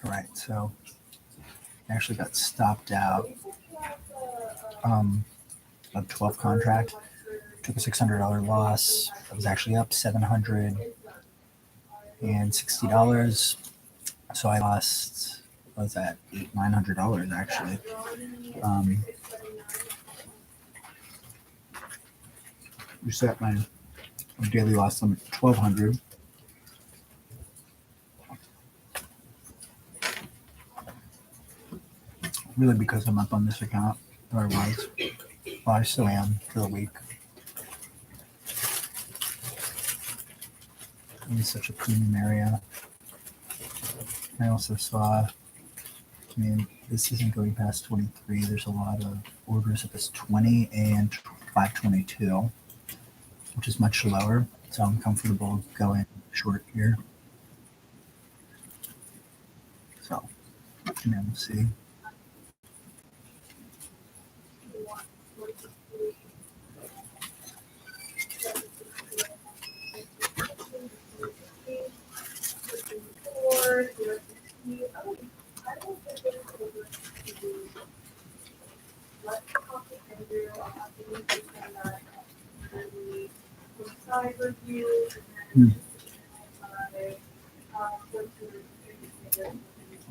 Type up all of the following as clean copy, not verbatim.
All right, so I actually got stopped out of 12 contract. Took a $600 loss. I was actually up $760. So I lost, what was that, $900 actually. Reset my daily loss limit to 1,200. Really because I'm up on this account, or I was. Well, I still am for the week. It's such a premium area. I also saw, this isn't going past 23. There's a lot of orders at this 20 and 522, which is much lower. So I'm comfortable going short here. So, we'll see.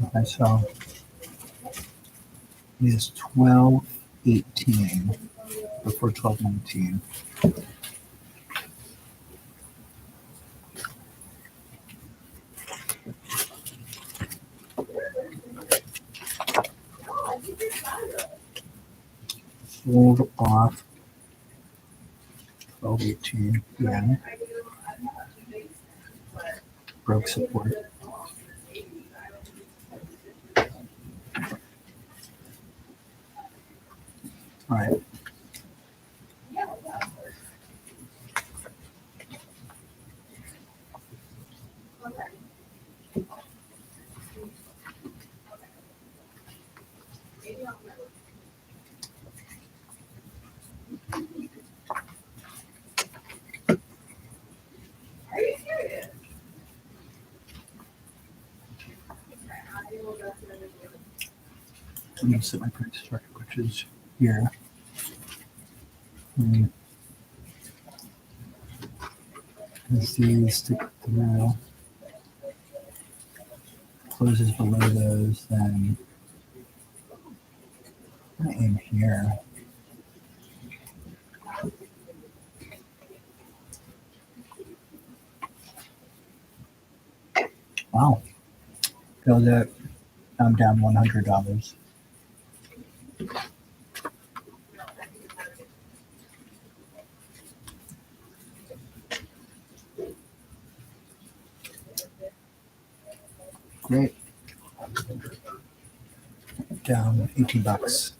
Okay, so it is 12:18 before 12:19. Hold off 12:18 p.m. Broke support. All right. I'm going to set my price target, which is here. As these stick through, closes below those, then I'm going to aim here. Wow. Feel that I'm down $100. Great. Down $18.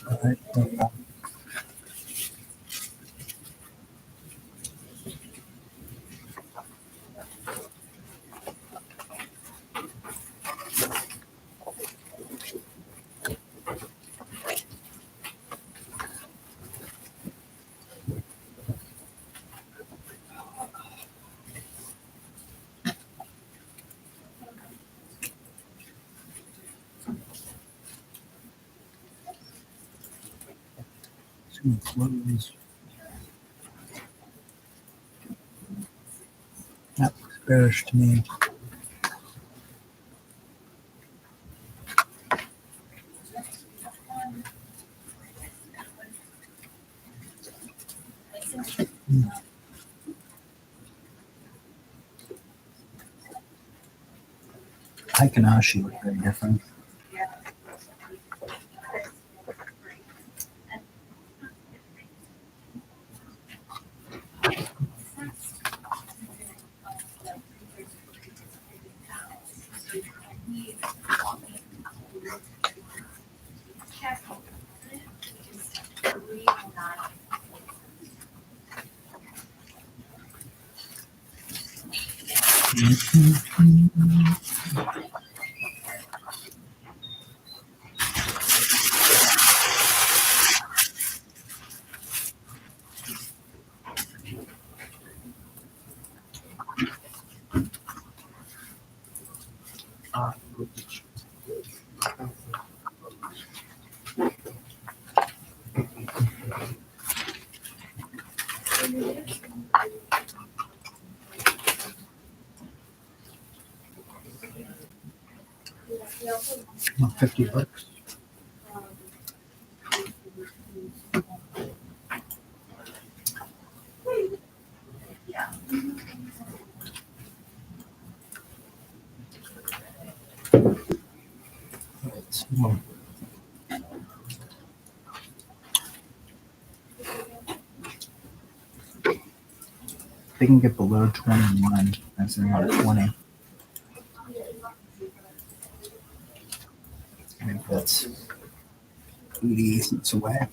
All right. Close. That looks bearish to me. Aikanashi look very different. $50. Well, they can get below 21 as in about 20. I think that's 80 cents away.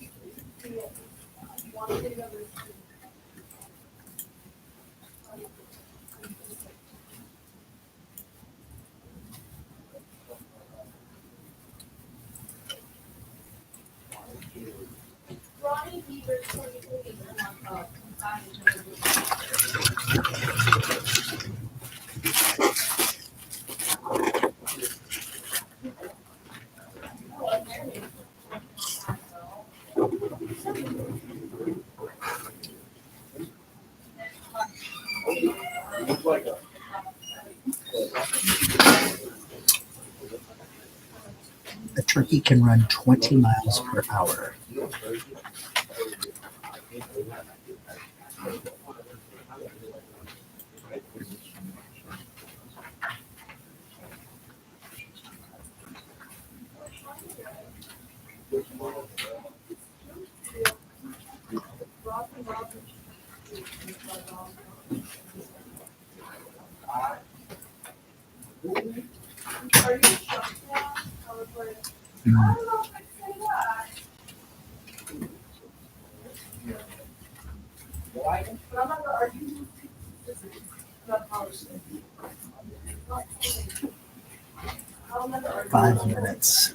A turkey can run 20 miles per hour. Mm. 5 minutes.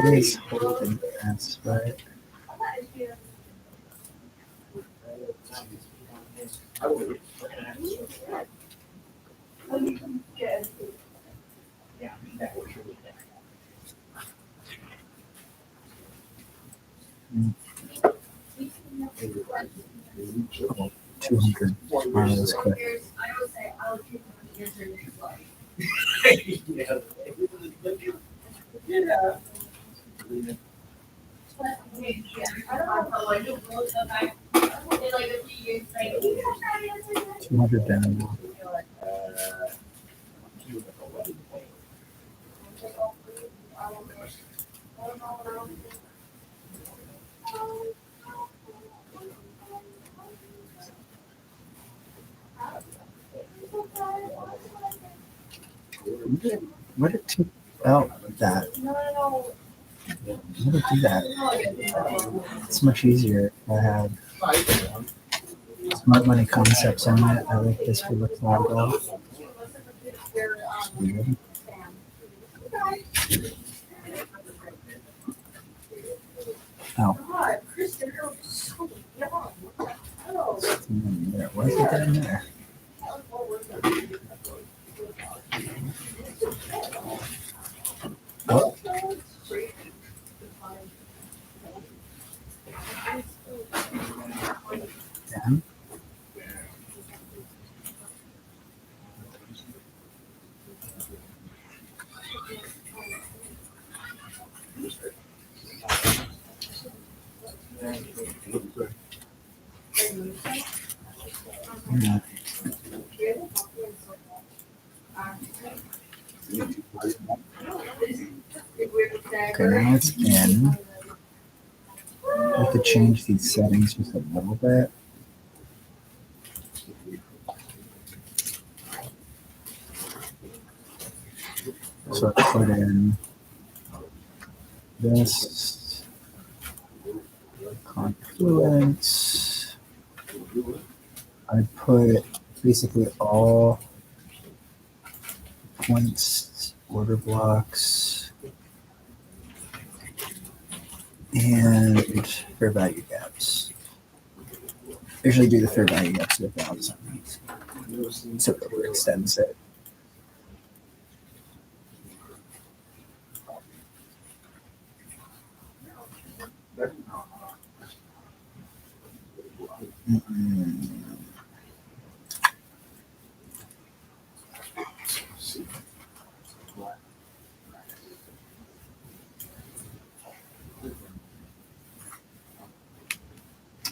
It is holding fast, right? Oh, 200. Wow, that was quick. $200 down. What did it out that? How to do that? It's much easier if I had smart money concepts on it. I like this for the flag off. Weird. Oh. There. Why is it down there? Oh. Down. Yeah. Okay, now it's in. I have to change these settings just a little bit. So I put in this confluence. I put basically all points, order blocks, and fair value gaps. I usually do the fair value gaps with values on these, so it overextends it.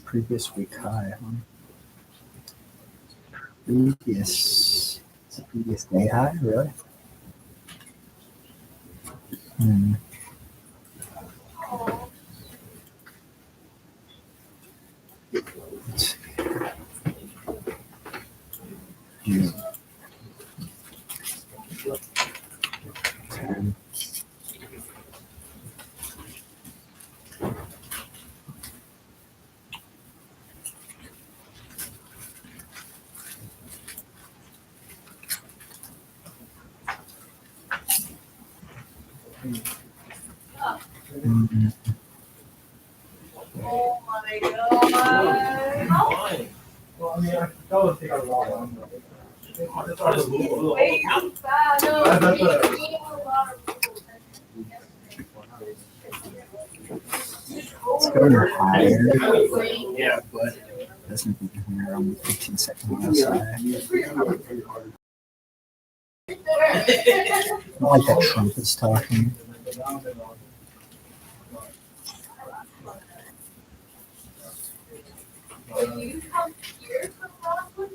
Previous week high, Previous day high, really? Let's see. June 10. Oh my god. Well, I mean, that would take a while. Wait, I'm fast. No, That's we a- need a lot of rules. It's going higher, Yeah, but. doesn't be here on the 15-second outside. Not like that Trump is talking. When you come here from Rockland,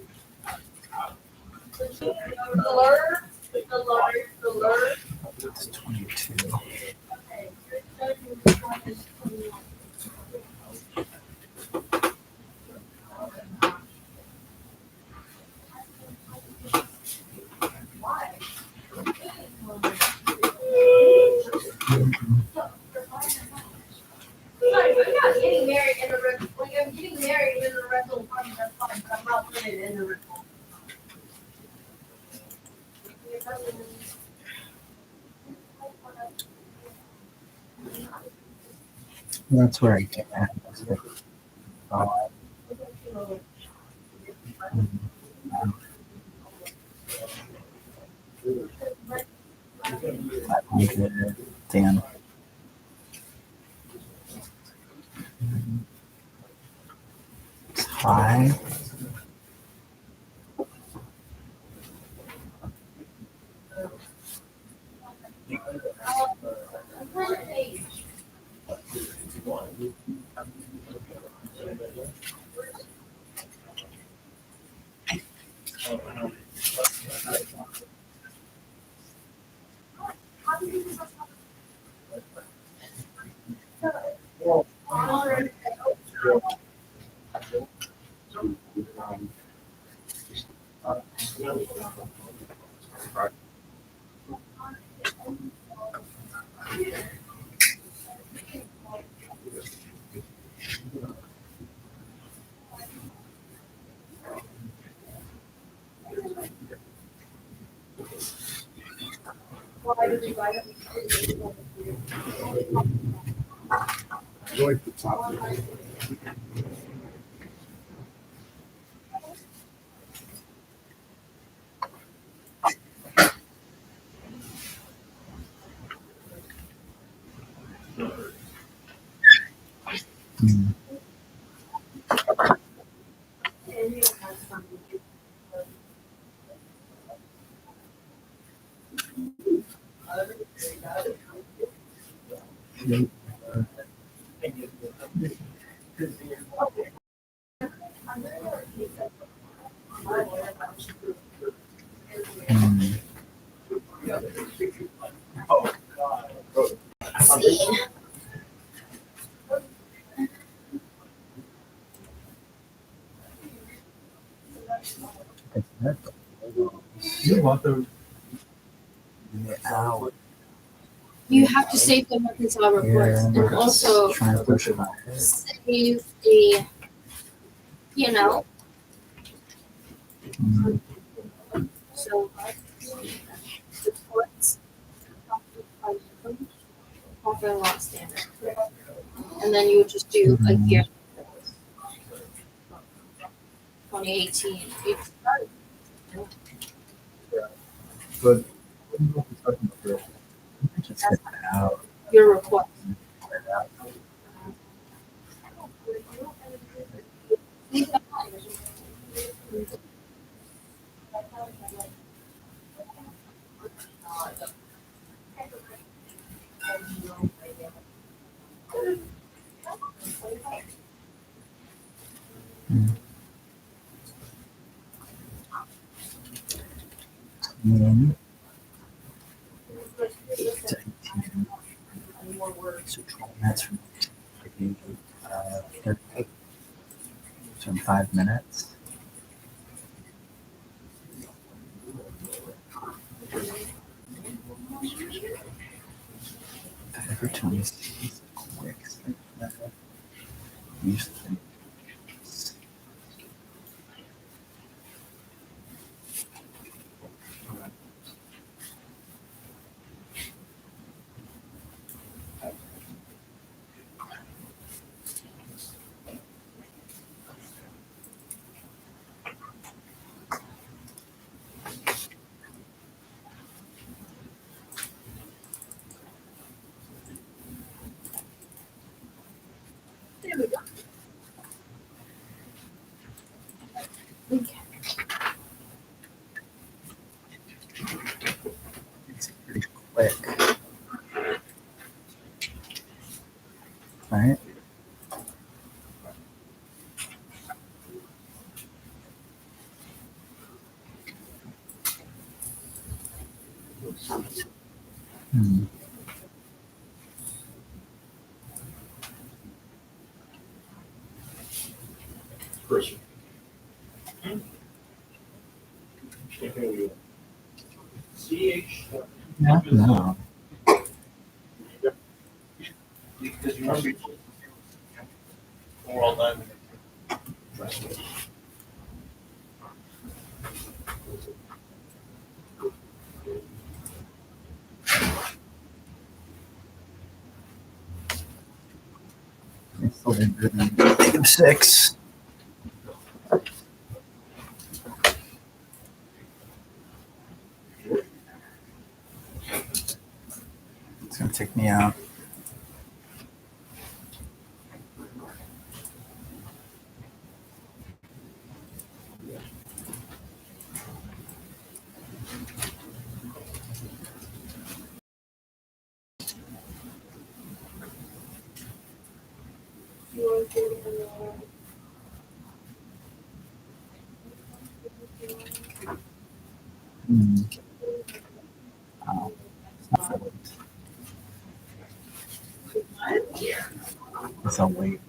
the lure, the lure. It's 22. Like, we're not getting married in the rental. Like, I'm getting married in the rental apartment. That's fine, but I'm not putting it in the rental. That's where I get at. Damn. It's high. Why did you buy it? Join the top. Mm. Mm. You want the. Out. You have to save them with his reports, Yeah, and also trying to push it out. save a P&L. Mm, So reports, profit and loss standard, and then you would just do a year. 2018. But just get that out. Your report. Mm. So 12 minutes from 30, so in 5 minutes. Every 20 seconds, quick. Usually. There we go. Okay. It's pretty quick. Right? Hmm. person. CH. Yeah, no. Because you must be. We're all done. It's still -6. It's gonna take me out. Hmm. Oh, it's not filled. Guess I'll wait.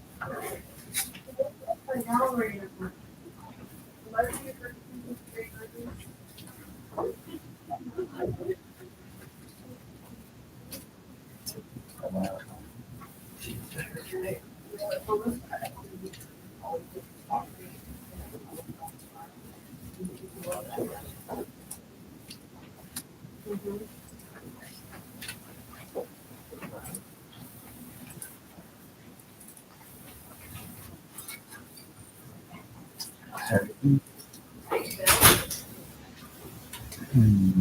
Hmm.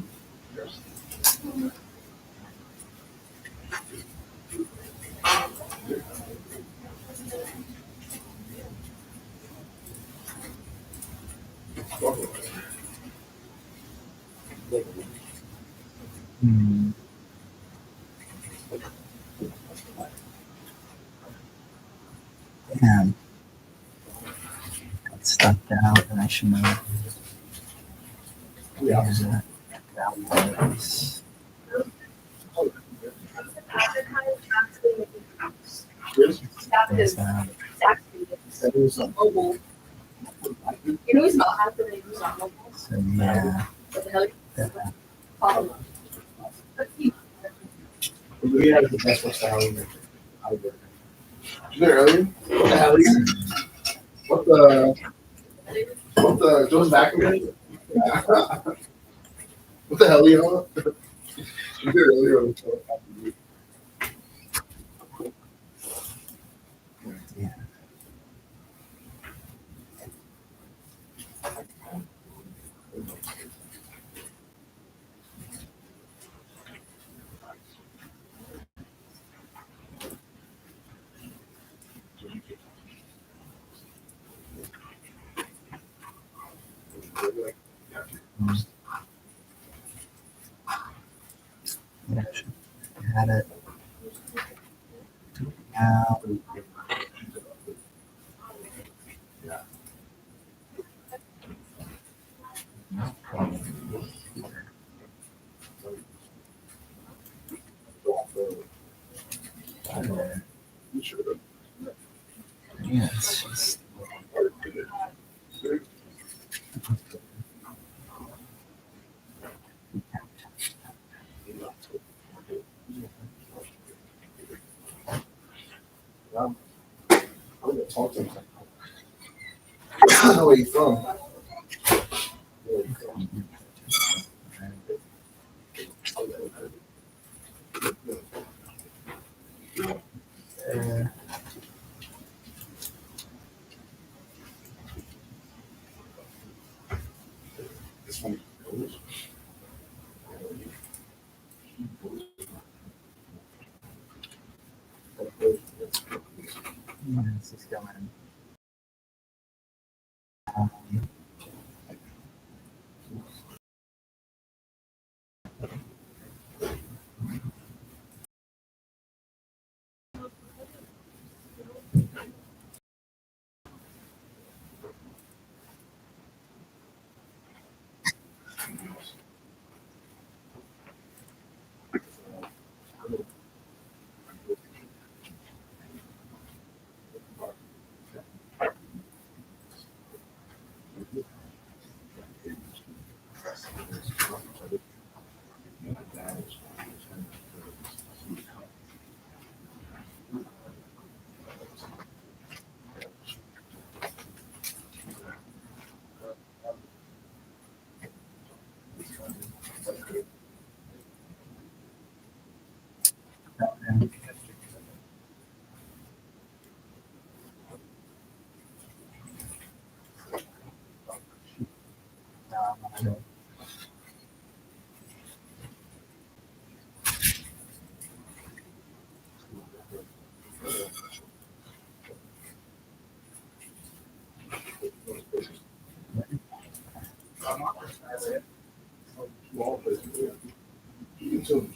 Hmm. Damn. Got stuck out and I should know. Yeah. That was. There's that. That is a Mobile. You know, he's about half the day he's on mobile. So yeah. What the hell? that- Follow. We had the best West Valley. You there earlier? What the hell? What the? Joe's back again? What the hell are you on? You there earlier? Yeah. It actually had it. Now, yeah, it's just. I'm gonna talk to him. I don't know where he's from. This one goes. This is going. So.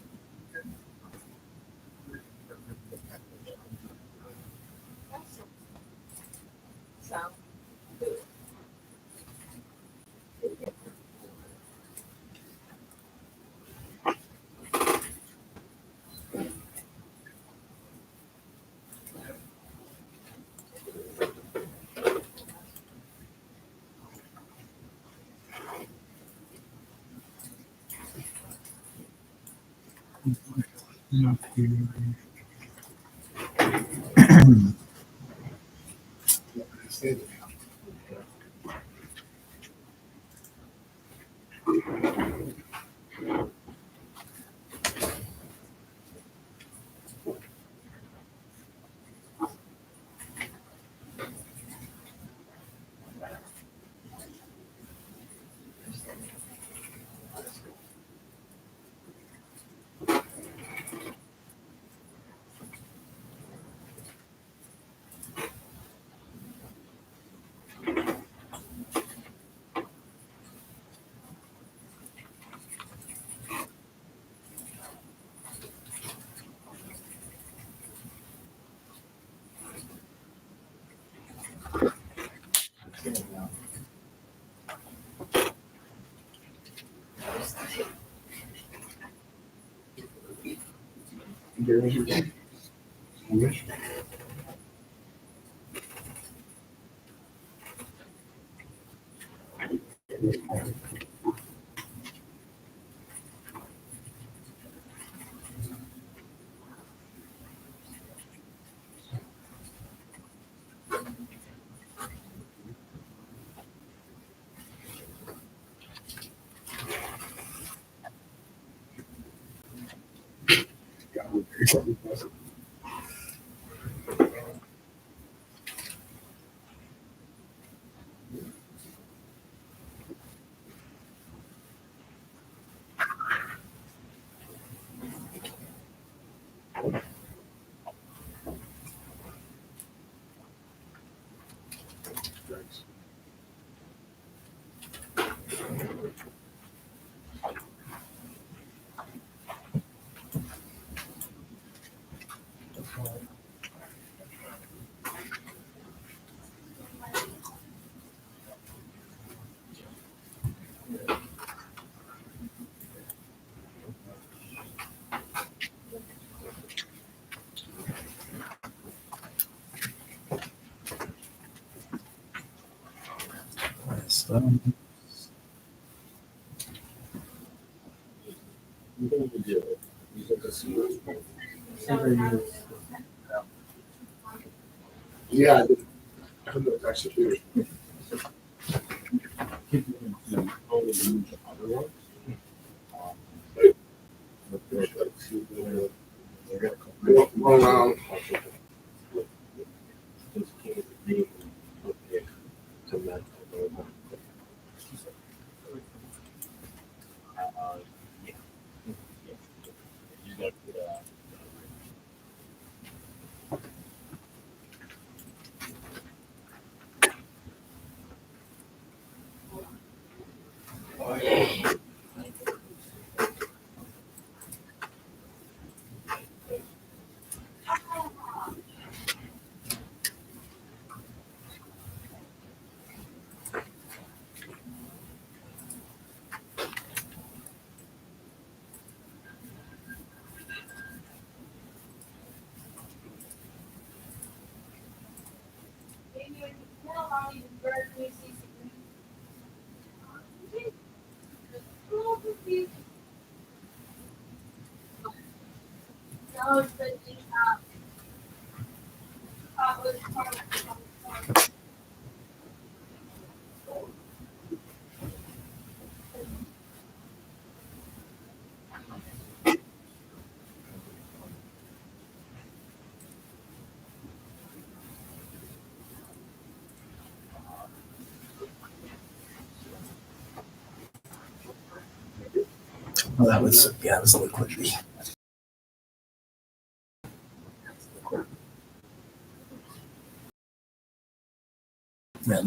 Yeah, I did. I don't know, it's actually here. One round. Well, that was a liquidity. Yeah.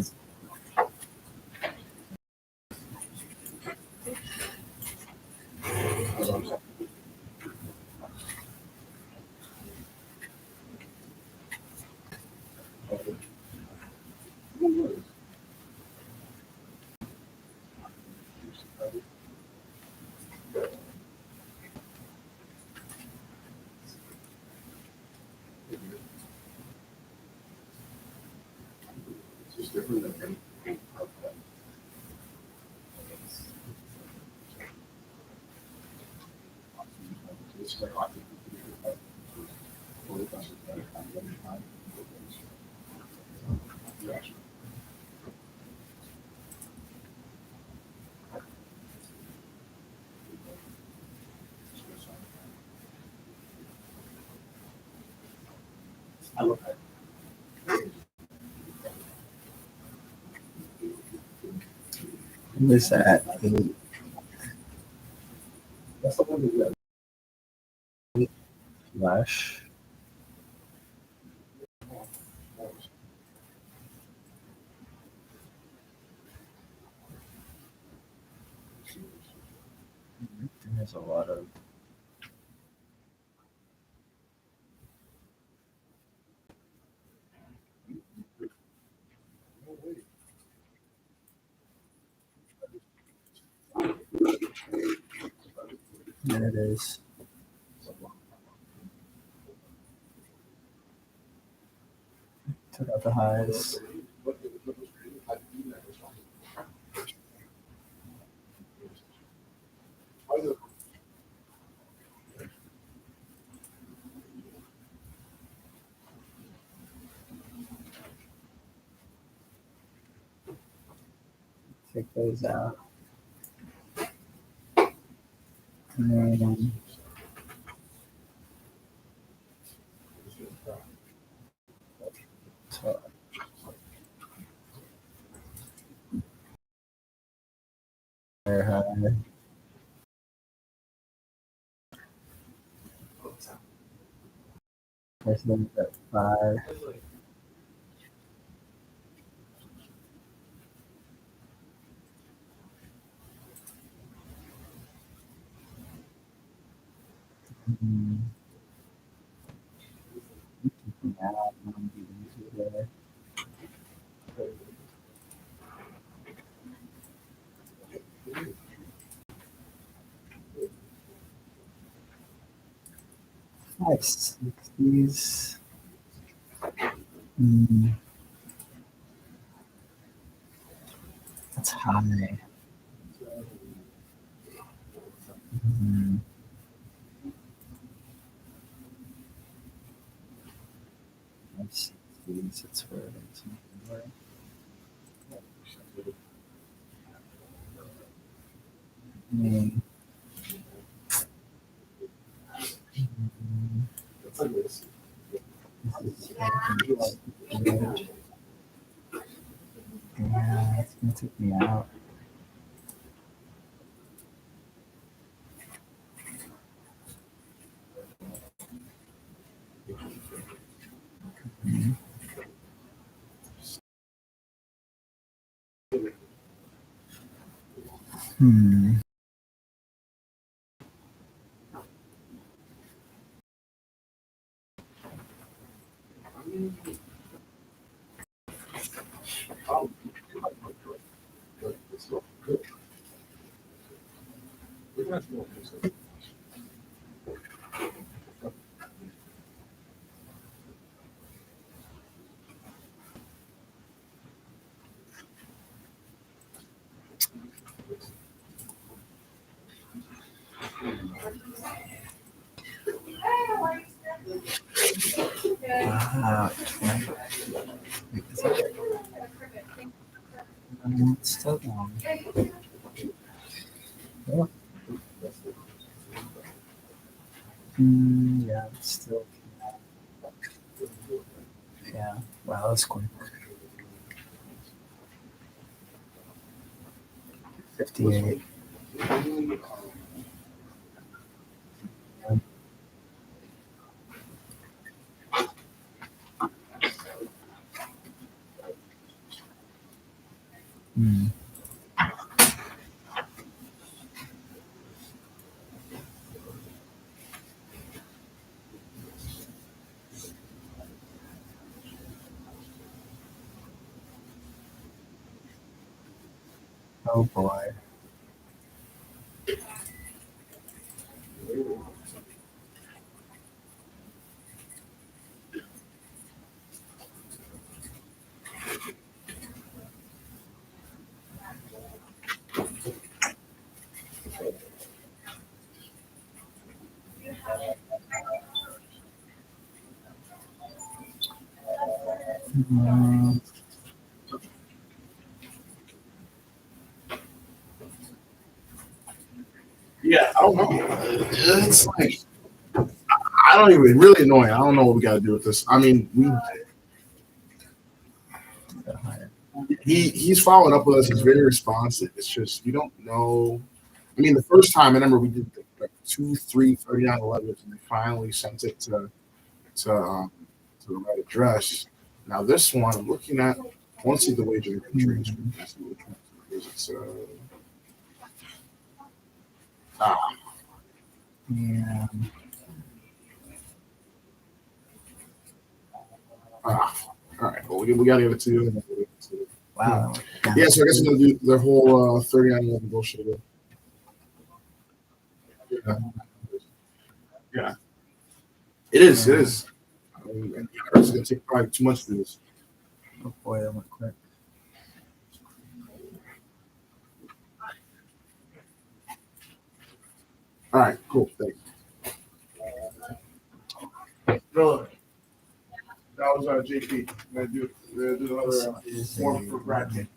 It's different than. Was that flush? There's a lot of there it is. Took out the highs. Take those out. And then Higher high. Price level at 5. Now, I'm getting there. Nice. 60s. That's high. Nice. 60s. That's where it is. Yeah, it's gonna take me out. Wow, 20. Wait, is that it's still long. Yeah, it's still. Yeah, wow, that's quick. 58. Oh boy. Yeah, I don't know. It's like I don't even really annoying. I don't know what we got to do with this. I mean, he's following up with us. He's very responsive. It's just you don't know. I mean, the first time I remember we did like 2, 3, 39, 11, and they finally sent it to the right address. Now this one I'm looking at. I want to see the wager transcript. Let's see what transcript is. It's Yeah. all right. Well, we got to give it to you. Wow. Yeah, so I guess we're gonna do the whole 39-11 bullshit again. Yeah. It is. It is. And it's gonna take probably too much to do this. Oh boy, that went quick. All right, cool. Thanks. Bro, that was JP. We're gonna do another one for Brad.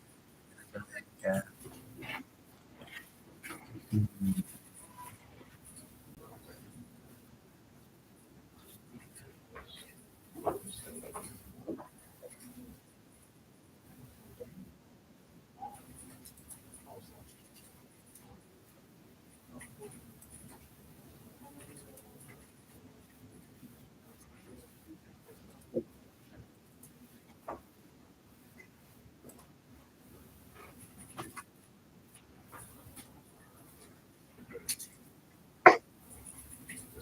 Yeah.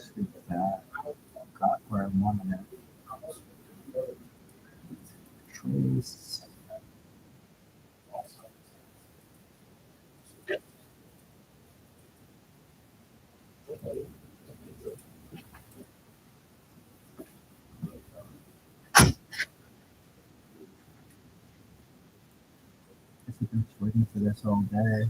see that. Got where I wanted it. Trace. I've been waiting for this all day.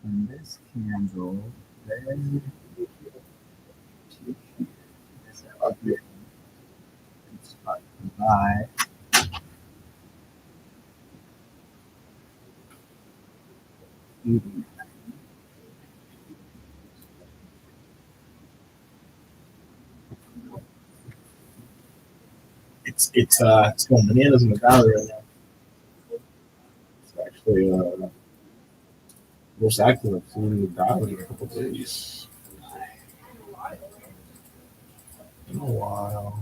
And this candle, red, is up here. Spot to buy. It's going bananas in the valley right now. It's actually most active I've seen in the valley in a couple of days. In a while.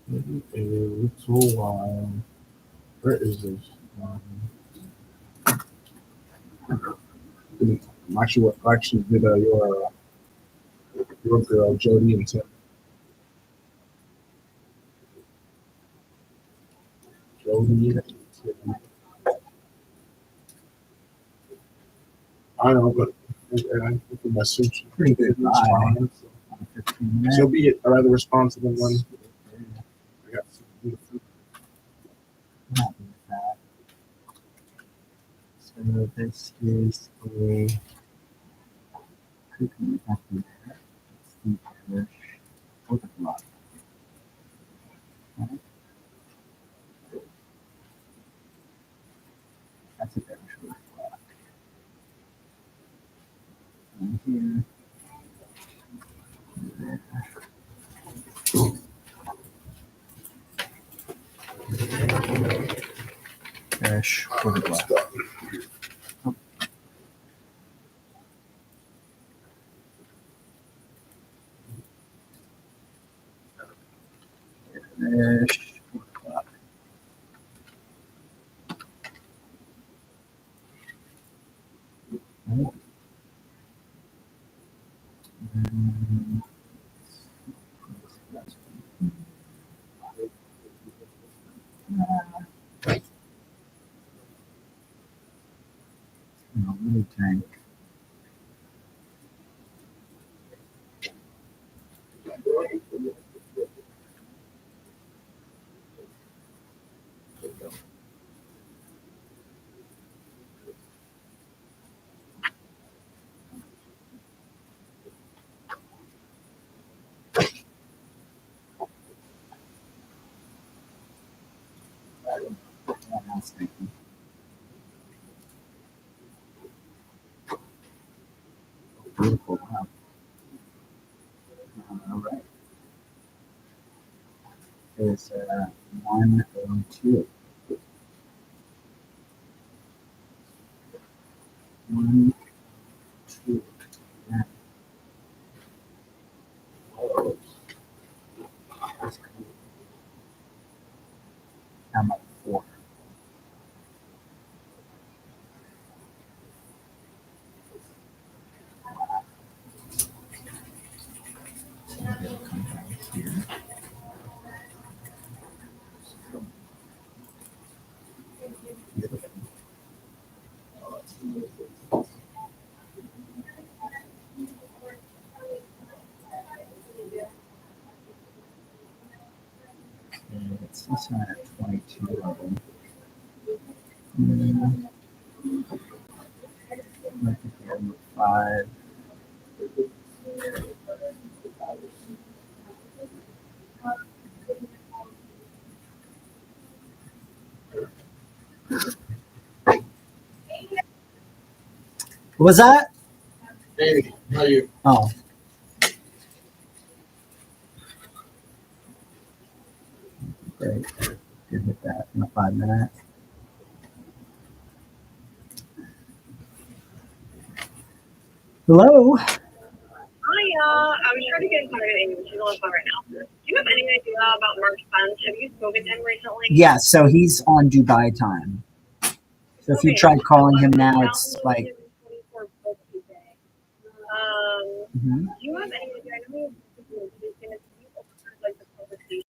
Maybe a little while. Where is this? Actually did your girl Jody and Tim. Jody and Tim. I know, but I look at my search. Pretty good buy. Respond, so. 15 minutes. She'll be rather responsive than one. I got some Not with that. So this is a cookie after that. It's the Irish order block. Right? That's a Irish order block. And here. There. Irish order block. Irish order block. Right. And no, really tank. Nasdaq. Beautiful. Wow. All right. It's 102. 1, 2. Yeah. That's cool. I'm at 4. So maybe I'll come down here. Beautiful. Okay, it's this one at 22 of them. Right here, 5. What was that? Hey, how are you? Oh. Great. Good hit that in 5 minutes. Hello. Hi, I was trying to get in contact with Amy, but she's on the phone right now. Do you have any idea about Mark Funds? Have you spoken to him recently? Yeah, so he's on Dubai time. So if you Okay, tried calling him I'm now, downloading it's like. his 24 book today. Mhm. Do you have any idea? I know he's going to be over like the publication.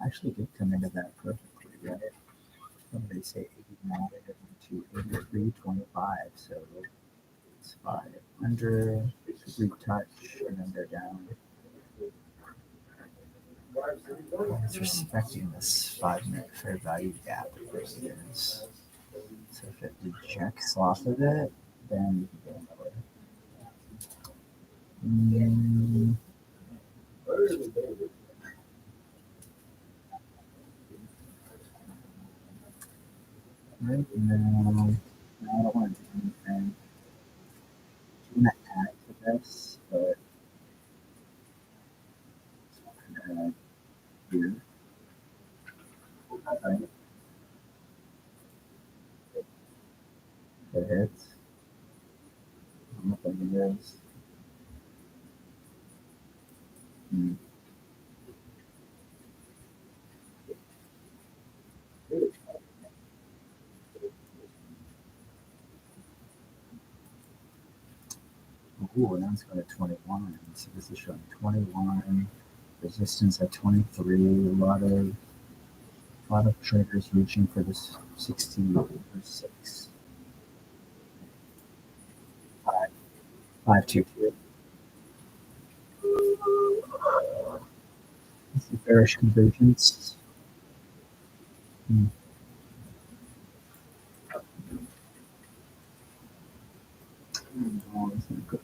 Actually did come into that perfectly, right? What did they say? 89 to 83.25. So it's 500, retouch, and then go down. It's respecting this 5-minute fair value gap. It really is. So if it rejects off of it, then you can go another. Right now, I don't want to do anything. I'm gonna add to this, but here, right? It hits. I don't think it is. Hmm. Ooh, now it's going to 21. So this is showing 21. Resistance at 23. A lot of traders reaching for this 16.6. 522. This is bearish convergence. Hmm. Oh, that's not good.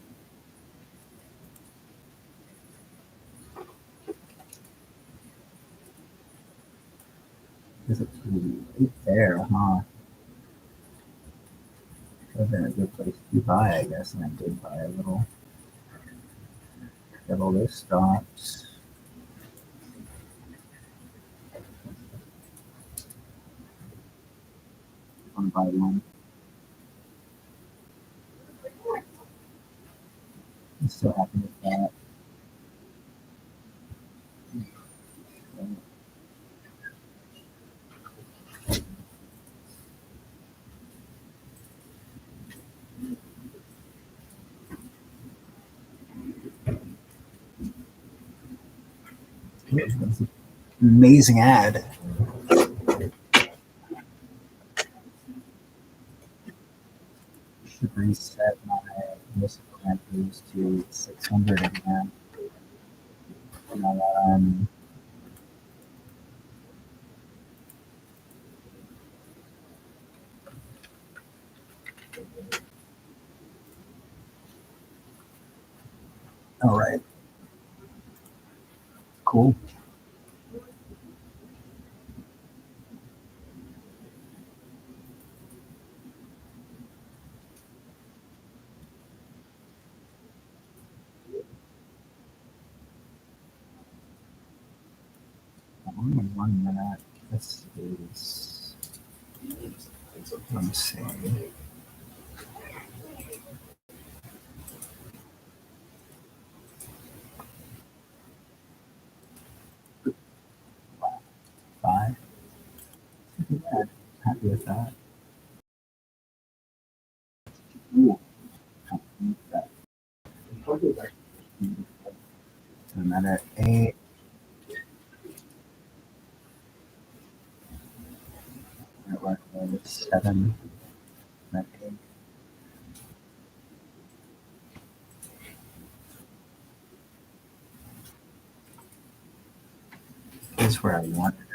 Is it right there, huh? Would have been a good place to buy, I guess, and I did buy a little. Got all those stops. One by one. I'm still happy with that. That was an amazing ad. Should reset my music parameters to 600 again. Um, all right. Cool. only 1 minute. This is, let me see. Five. Yeah, happy with that. Ooh, that. A minute 8. Minute 7. Minute 8. Is where I wanted it.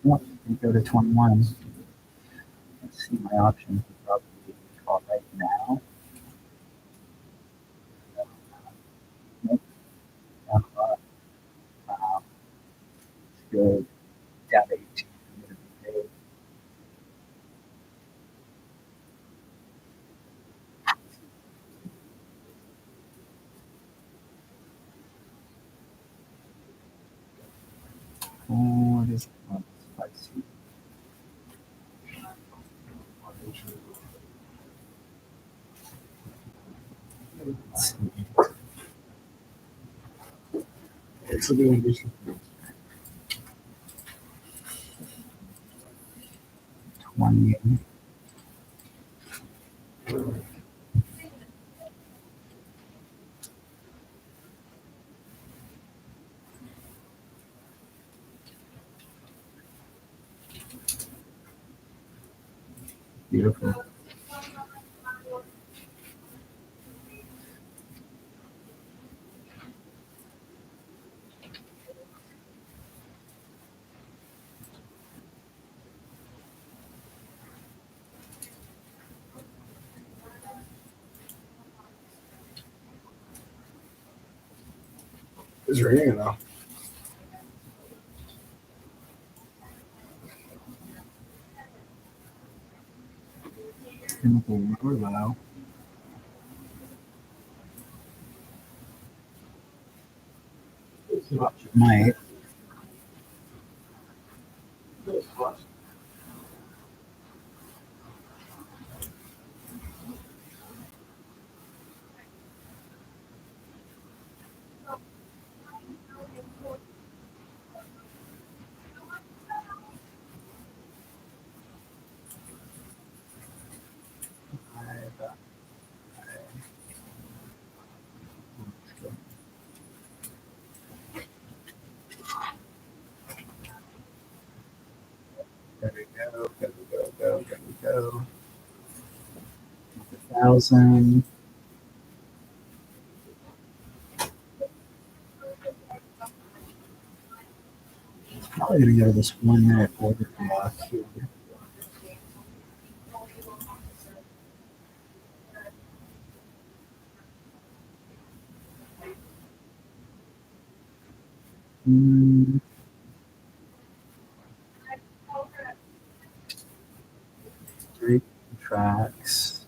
Yep, we go to 21. Let's see my options. Probably call right now. Nope. Wow. It's good. Down to 18. Oh, it is spicy. Let's see. It's a new edition. 20. Beautiful. It's raining now. Chemical low. Might. There we go. There we go. 1,000. Probably gonna go to this 1 minute order block here. Mm. Three tracks.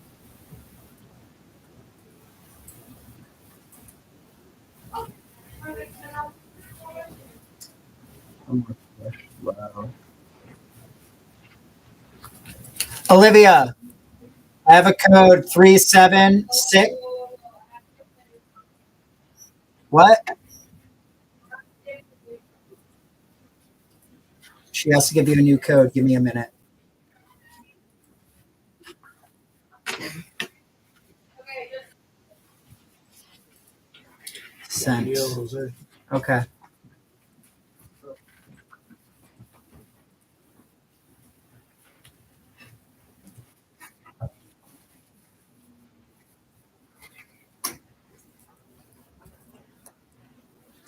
One more flush low. Olivia, I have a code 376. What? She has to give you a new code. Give me a minute. Sent. Okay.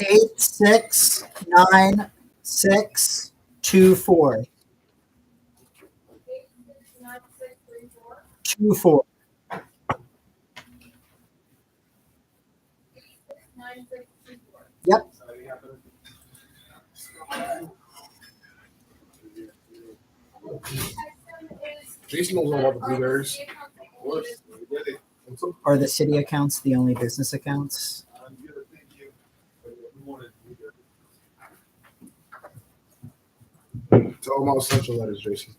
Eight 6 9 6 2 4 2 4. Yep. Jason knows all about the blueberries. Are the city accounts the only business accounts? about essential letters, Jason.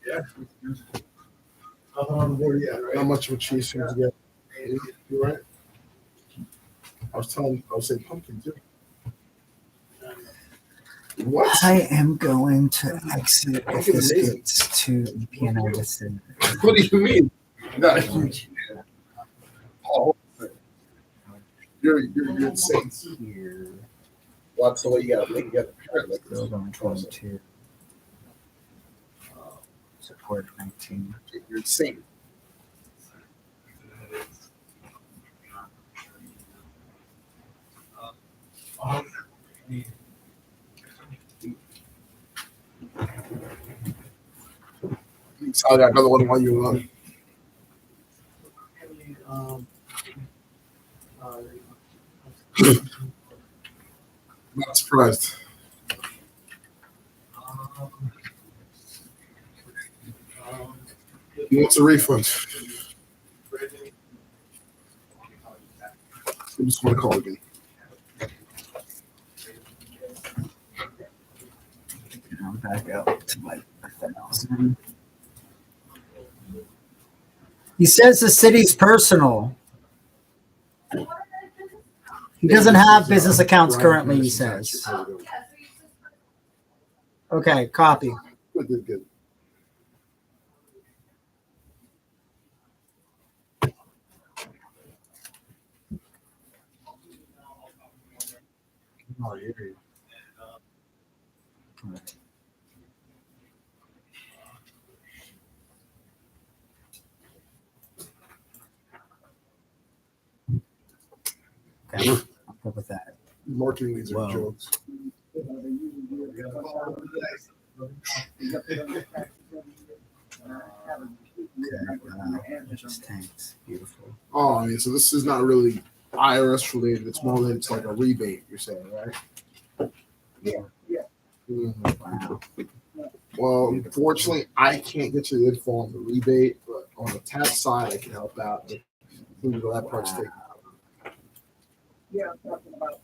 Yeah. Not much of a cheese seems to get. You're right. I was saying pumpkin too. What? I am going to exit if Pumpkin's this amazing. gets to EPNL within. What do you mean? No, oh, you're insane. Here, Well, that's the way you gotta think. You gotta pair it like this. build on 22. Support 19. You're insane. I got another one while you were on. Not surprised. He wants a refund. I just want to call again. I'm back up to like 1,000. He says the city's personal. He doesn't have business accounts currently, he says. Okay, copy. Good. Oh, I hear you. Okay, I'm good with that. Marketing these are Whoa. jokes. It just tanks. Beautiful. Oh, I mean, so this is not really IRS related. It's more than it's like a rebate. You're saying, right? Yeah. Mhm. Wow. Well, unfortunately, I can't get you the info on the rebate, but on the tax side, I can help out. That part's taken. Yeah, I'm talking about,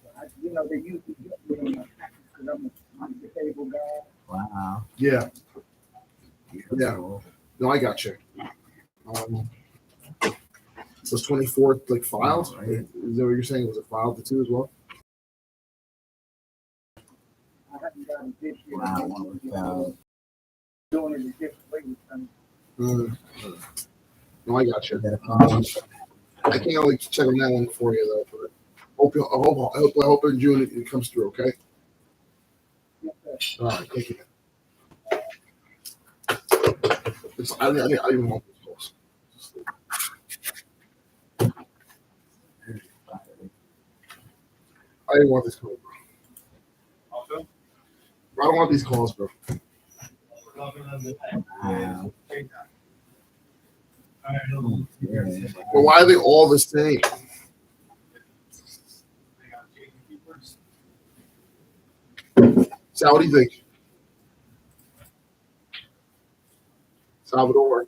they usually get me on because I'm the table guy. Wow. Yeah. Beautiful. No, I got you. So 24th, like filed? Right. Is that what you're saying? Was it filed the 2 as well? I haven't gotten this year. Wow. What about Doing it a different way. Mm. No, I got you. that account? I can't only check on that one for you though. But I hope in June it comes through. Okay. All right. Thank you. I didn't even want these calls. I didn't want this call, bro. I don't want these calls, bro. Wow. Well, why are they all the same? Sal, what do you think? Salvador.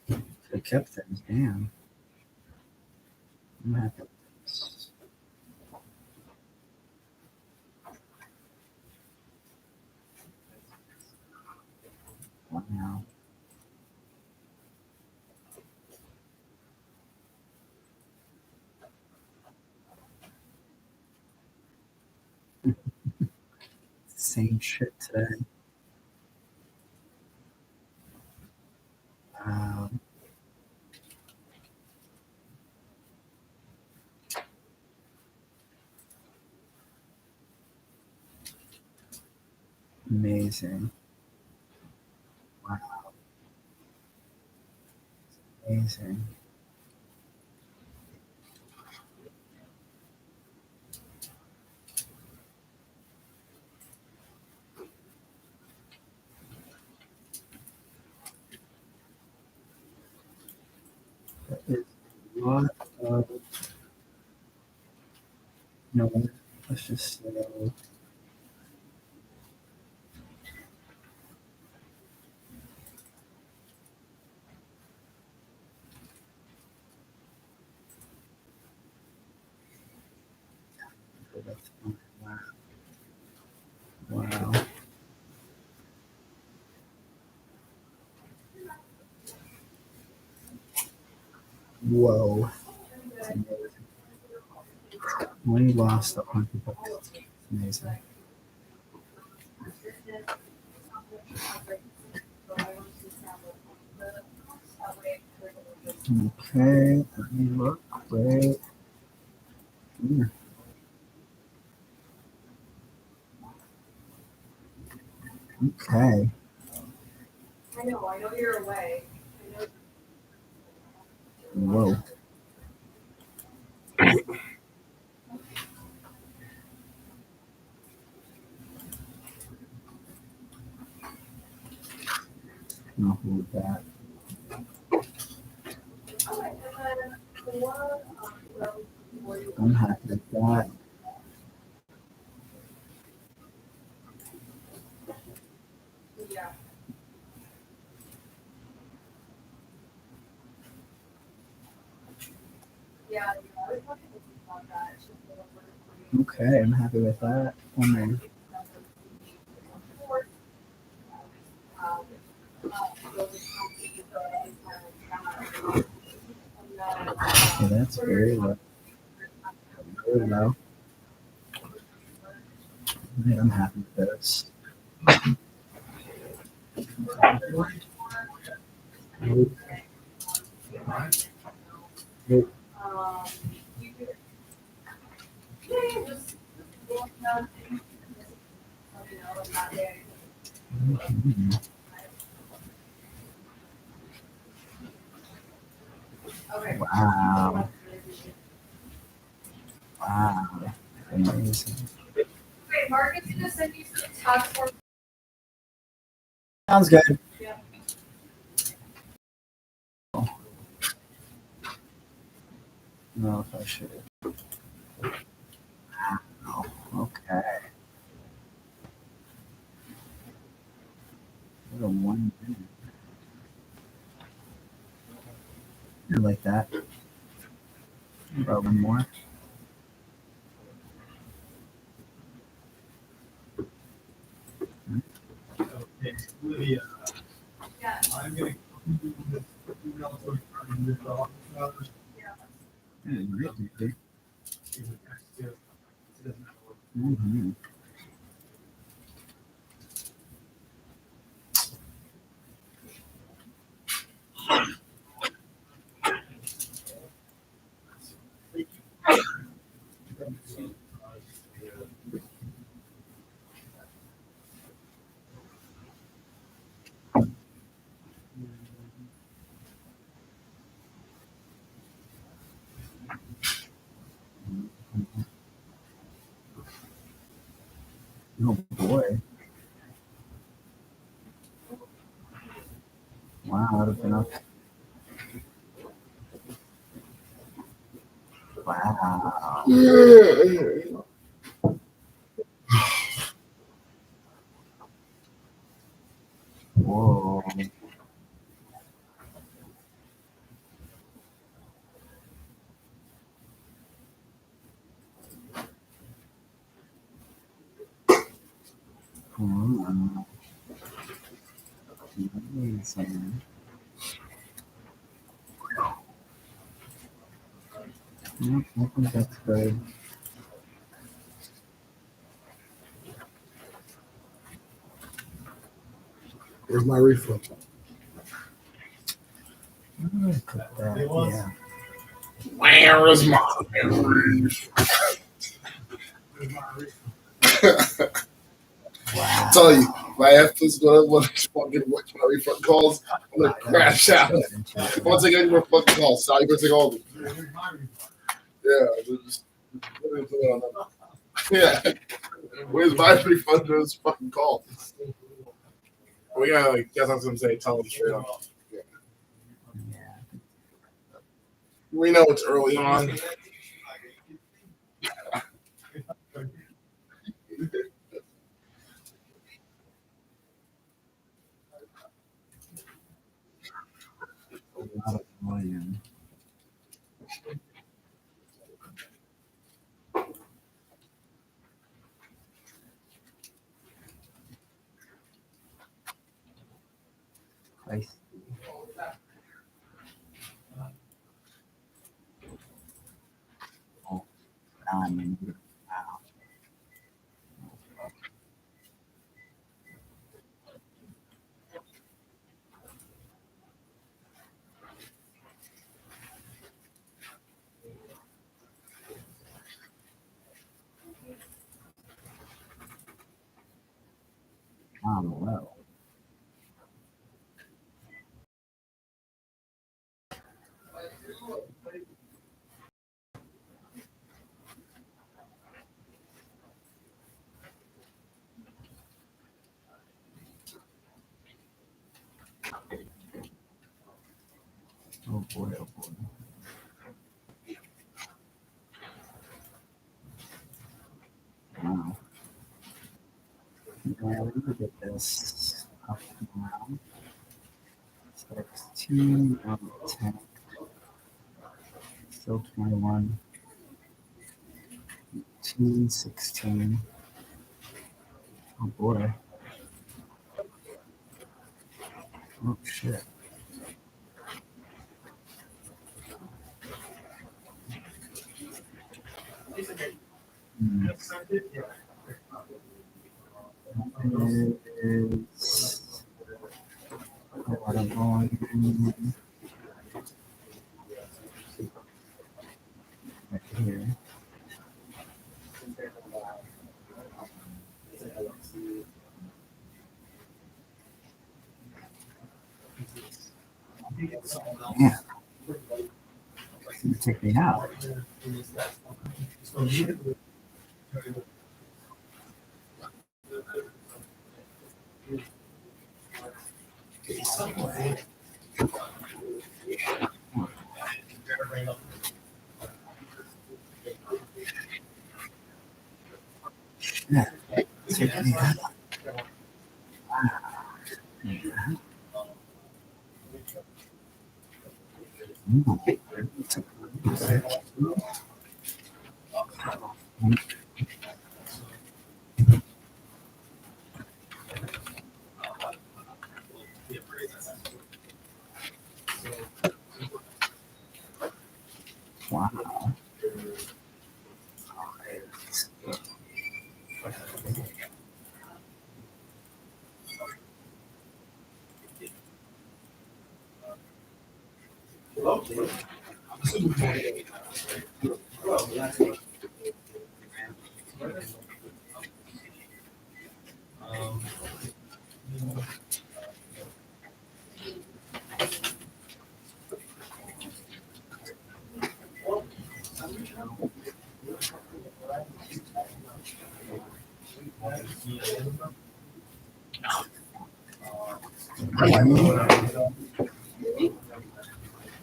They kept things. Damn. I'm happy with this. Wow. Same shit today. Amazing. Wow. Amazing. That is a lot of no. Let's just say with. Wow. Whoa. We lost $100. Amazing. Okay, let me look. Wait. Okay. I know you're away. Whoa. I'll hold that. I'm happy with that. Yeah. Yeah, I was talking about that. Okay, I'm happy with that. One more. Okay, that's very low. Very low. Right, I'm happy with this. Okay. Wow. Wow. Amazing. Wait, Mark is gonna send you some task form. Sounds good. Yeah. No, if I should. Wow. Okay. What a 1 minute. I like that. About one more. Okay, Lydia, Yeah. I'm gonna. Mm-hmm. Oh boy. Wow, I'd have been up. Wow. Whoa. Wow. Amazing. Yep, I think that's good. Where's my refund? Where do I put that? Yeah. Where is my refund? Wow. I'm telling you, if I have to go to one of these fucking watch my refund calls, I'm gonna crash out. Once I get more fucking calls, Sally gonna take all of them. Yeah, just yeah. Where's my refund for this fucking call? We gotta like guess what I'm say, tell them straight up. Yeah. We know it's early on. A lot of volume. I see. Oh, now I'm in here. Wow. Low. Oh boy, oh boy. Wow. Yeah, we need to get this up and around. So it's 2 out of 10. Still 21. 2, 16. Oh boy. Oh shit. Hmm. Is a lot of volume right here. Yeah, you take me out. Yeah, take me out. Wow.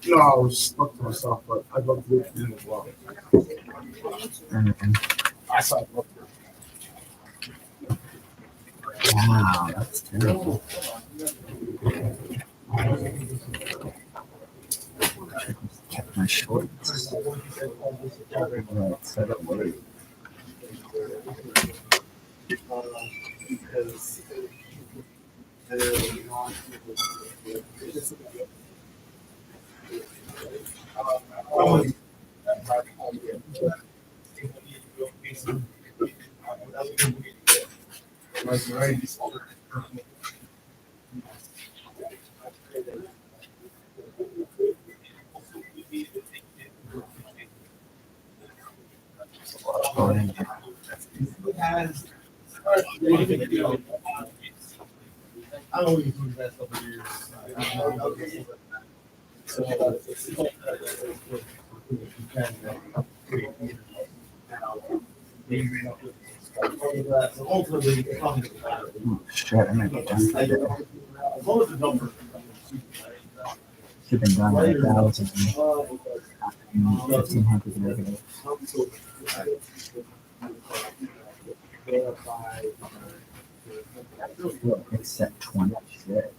No, I was stuck to myself, but I'd love to do it as well. I saw it. Wow, that's terrible. Kept my shorts. Right, set up late. I don't even that over years. So ultimately, Oh, shit, I might be done for the day. as long as the number. Should have been done at 1,000. 1,500 negative. Look, it's set 20. Shit.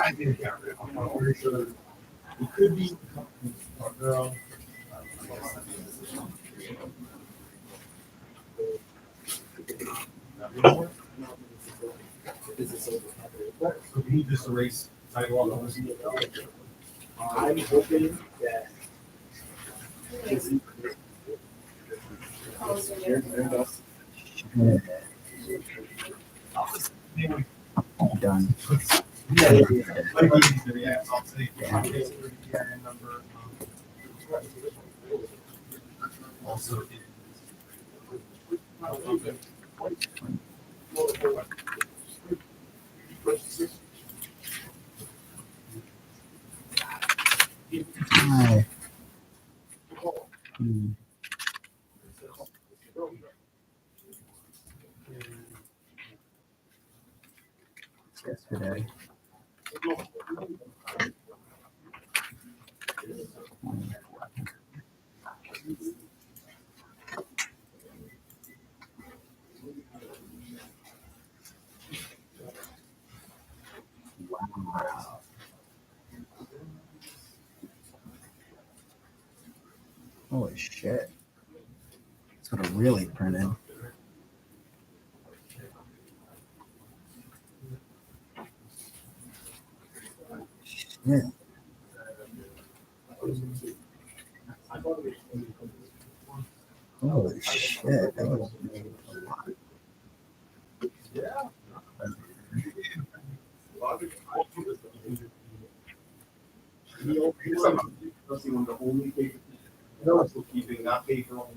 I did get rid of it. I'm pretty sure it could be partner. So can you just erase sidewalk on this? I'm hoping that. I'm done. Yeah, yeah, yeah. Like we used to react, I'll say, carrier number. Also. Hi. Yesterday. Wow. Holy shit. It's gonna really print in. Shit. Holy shit. That was a lot. No, still keeping, not paper only.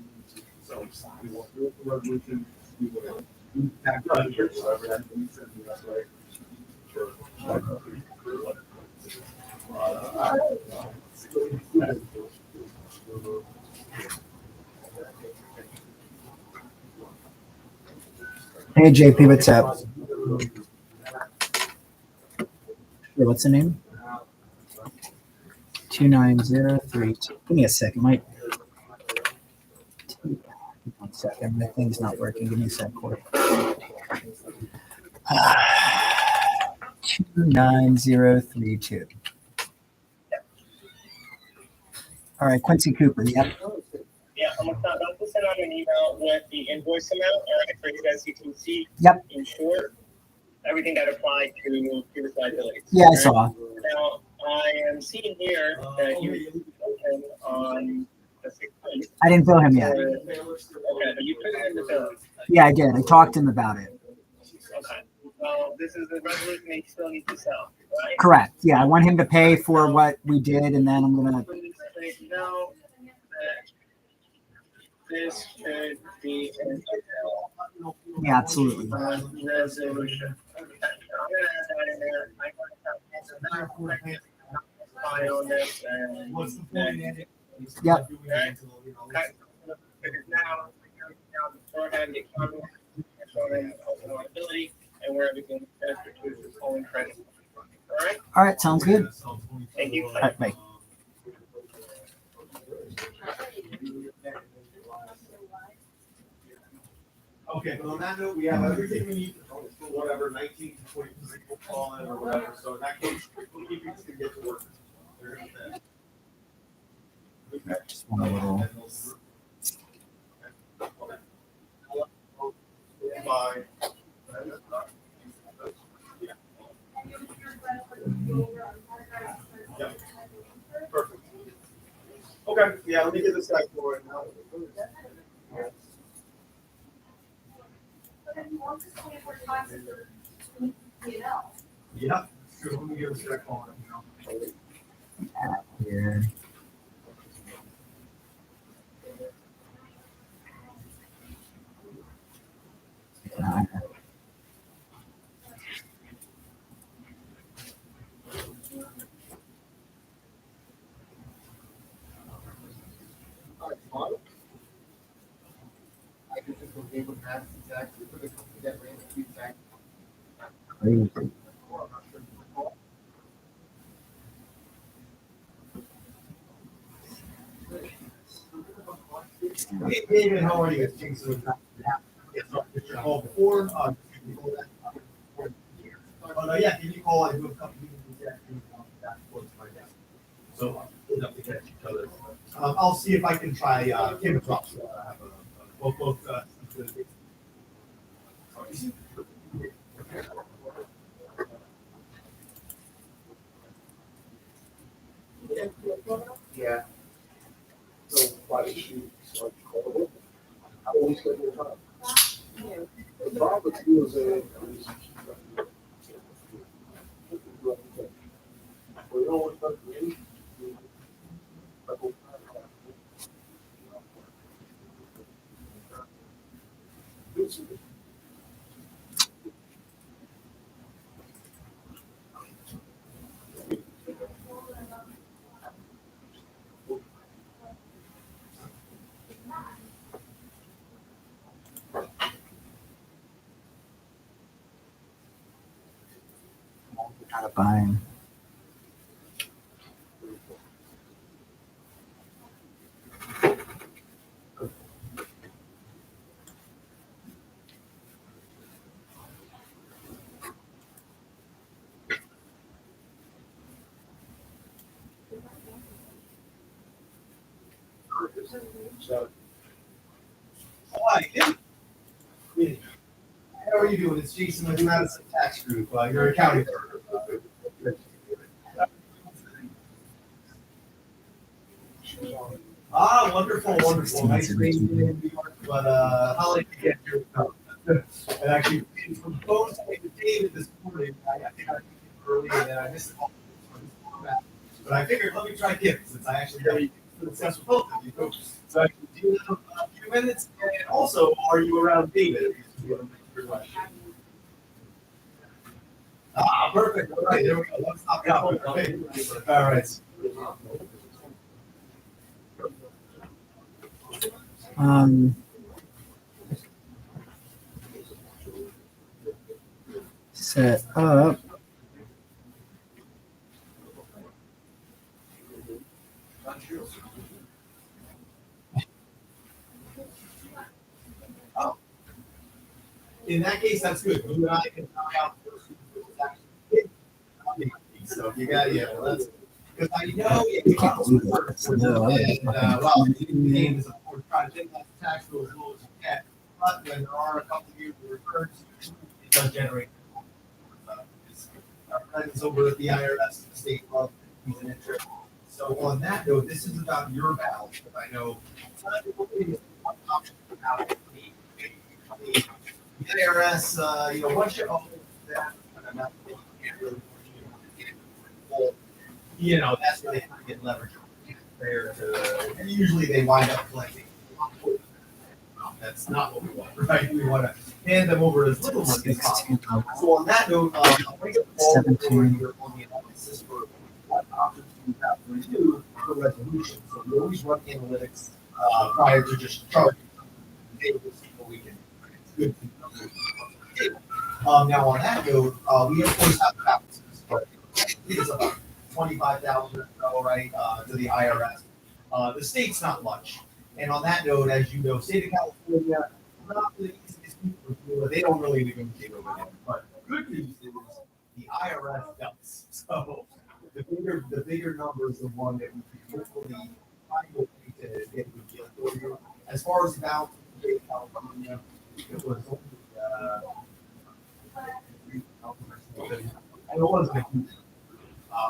So we want to do the resolution. We will do tax budget, whatever that means, that's right. Hey JP, what's up? Hey, what's the name? 29032. Give me a second, Mike. 1 second. My thing's not working. Give me a sec, Corey. 29032. All right, Quincy Cooper. Yep. Yeah, I'm about to send out an email with the invoice amount, all right, for you guys, you can see. Yep. In short, everything that applied to previous liabilities. Yeah, I all saw. right? Now, I am seeing here that you opened on the 16th. I didn't bill him yet. Okay, but you put it in the bill. Yeah, I did. I talked to him about it. Okay, well, this is the resolution that you still need to sell, right? Correct. Yeah, I want him to pay for what we did, and then I'm gonna. Please say no, that this should be in the Yeah, absolutely. resolution. Okay, I'm gonna add that in there. I'm gonna have file this and. What's the point? Yep. Okay. Because now, go ahead and get covered, showing open liability, and where everything transferred to is only credit. All right? All right, sounds good. Thank you. All right, bye. Okay, but on that note, we have everything we need for whatever 19 to 23 will fall in or whatever. So in that case, we'll keep these to get to work. Just want a little. Bye. Yeah. Perfect. Okay, yeah, let me get this guy for it now. Yeah, sure, let me get this guy on it, Here. Crazy. Hey, David, how are you? It's your call before. Yeah, give me a call. I do a couple meetings back and forth right now. So we'll have to catch each other. I'll see if I can try Kim as well. So I have both. Yeah. So why did she start calling? How always get your time? The problem is we don't want to really. Kind of buying. So. Hi, yeah. How are you doing? It's Jason with Madison Tax Group. Your accounting firm. Wonderful, wonderful. Nice meeting you. But how late did you get here? And actually, from the phone to David this morning, I think I early and then I missed the call. But I figured, let me try again since I actually got a successful both of you. So I can do a few minutes. And also, are you around David? Perfect. All right, there we go. Let's knock out. Okay. All right. Set up. Oh. In that case, that's good. You and I can knock out the person who was actually. So you got, yeah, well, that's because I know you can't believe it. Well, the game is of course trying to take that tax bill as low as you can, but when there are a couple of years of returns, it does generate. Our friends over at the IRS, the state love fees and interest. So on that note, this is about your balance, because I know some people think it's one option for balance. The IRS, once you own that, and I'm not thinking you can't really that's where they kind of get leverage there to, and usually they wind up collecting. That's not what we want, right? We want to hand them over as little money as possible. So on that note, I'll bring up the ball here on the analysis for what options we have to do for resolution. So we always run analytics prior to just charging. To see what we can. It's good to know. Now on that note, we of course have balances, but it's about 25,000 or so, right, to the IRS. The state's not much. And on that note, as you know, state of California, not the easiest people to do it. They don't really negotiate over there. But the good news is the IRS does. So the bigger number is the one that we can hopefully find a way to get a good deal for you. As far as the balance in the state of California, it was only and it wasn't a huge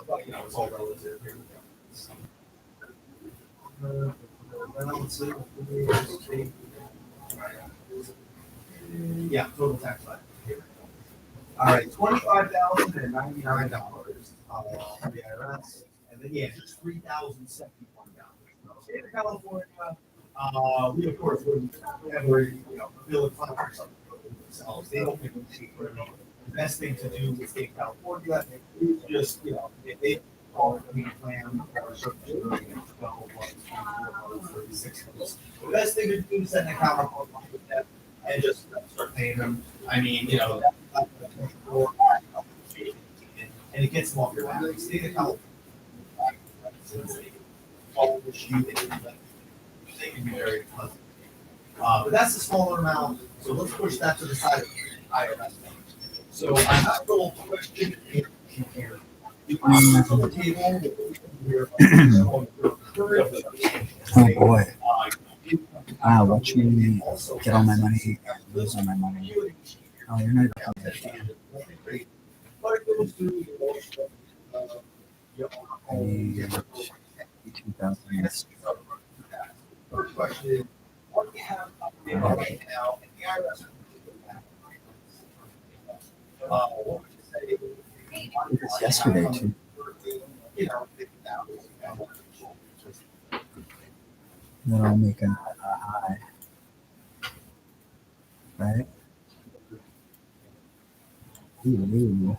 but it's all relative. Here we go. Yeah, total tax liability. All right, $25,099 for the IRS, and then just $3,071. State of California, we of course wouldn't ever bill a client or something themselves. They don't negotiate for anything. The best thing to do with state of California is just if they call it a plan or something, 12 months, 36 months. The best thing to do is set an account up with them and just start paying them. I mean, that's and it gets them off your back. State of California, they can be very pleasant. But that's a smaller amount, so let's push that to the side of the IRS. So I have a little question here. On the table, Oh boy. Watch me get all my money and lose all my money. Oh, you're not even 2,000. First question is, what do you have right now in the IRS? What would you say? It was yesterday too. You know, Then I'll make a high. Right? Ooh.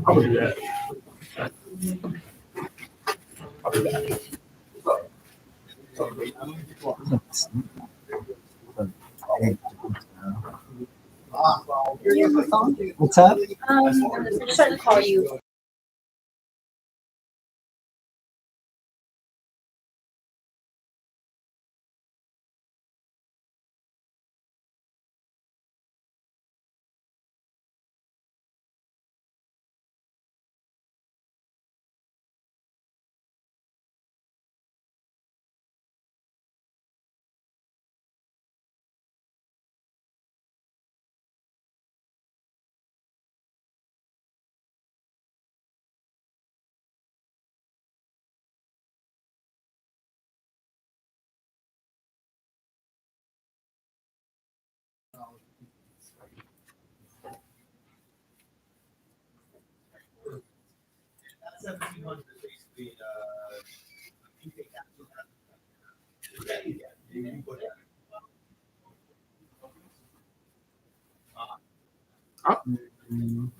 I'll do that. I'll do that. You have a phone? What's up? I'm just trying to call you. That 1,700 is basically, you take that. You can put that. Mm,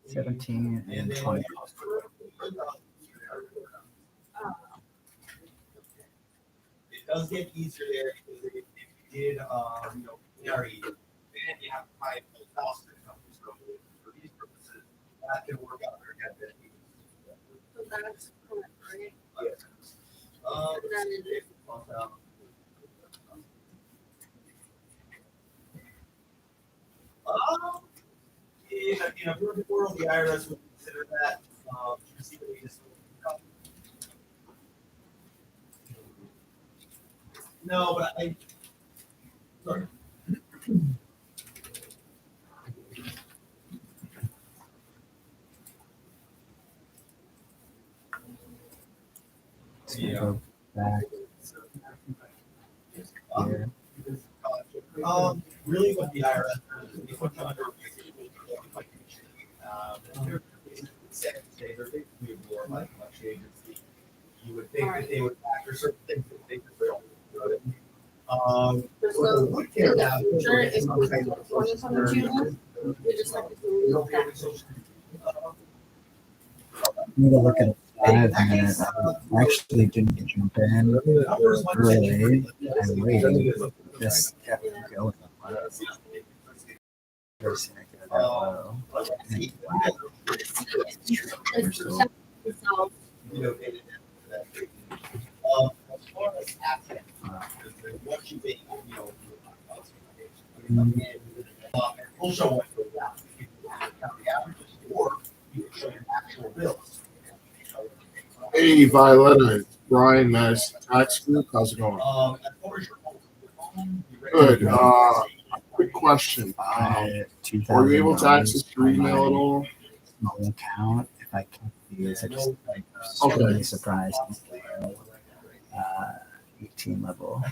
17 and 20. It does get easier there because if you did, carry, then you have to buy a house to come. So for these purposes, that can work out very good. So that's correct, right? Yes. And then it- In a perfect world, the IRS would consider that, no, but sorry. So go back here. Really what the IRS does, they put you under they're basically more like a much agency. You would think that they would factor certain things that they don't. There's what no, they would care about is sure, if it's on the channel, you just have to delete that. I need to look at a 5 minute. I actually didn't jump in early. I waited. Just kept going. First thing I get that low. So, as far as asset, what you think, we'll show what goes down. You can count the averages, or you can show your actual bills. Hey, Violetta, Brian, Madison Tax Group. How's it going? As far as your home, Good. Quick question. Are you able to access your email at all? Small account. If I click these, I just Okay. really surprised. 18 level.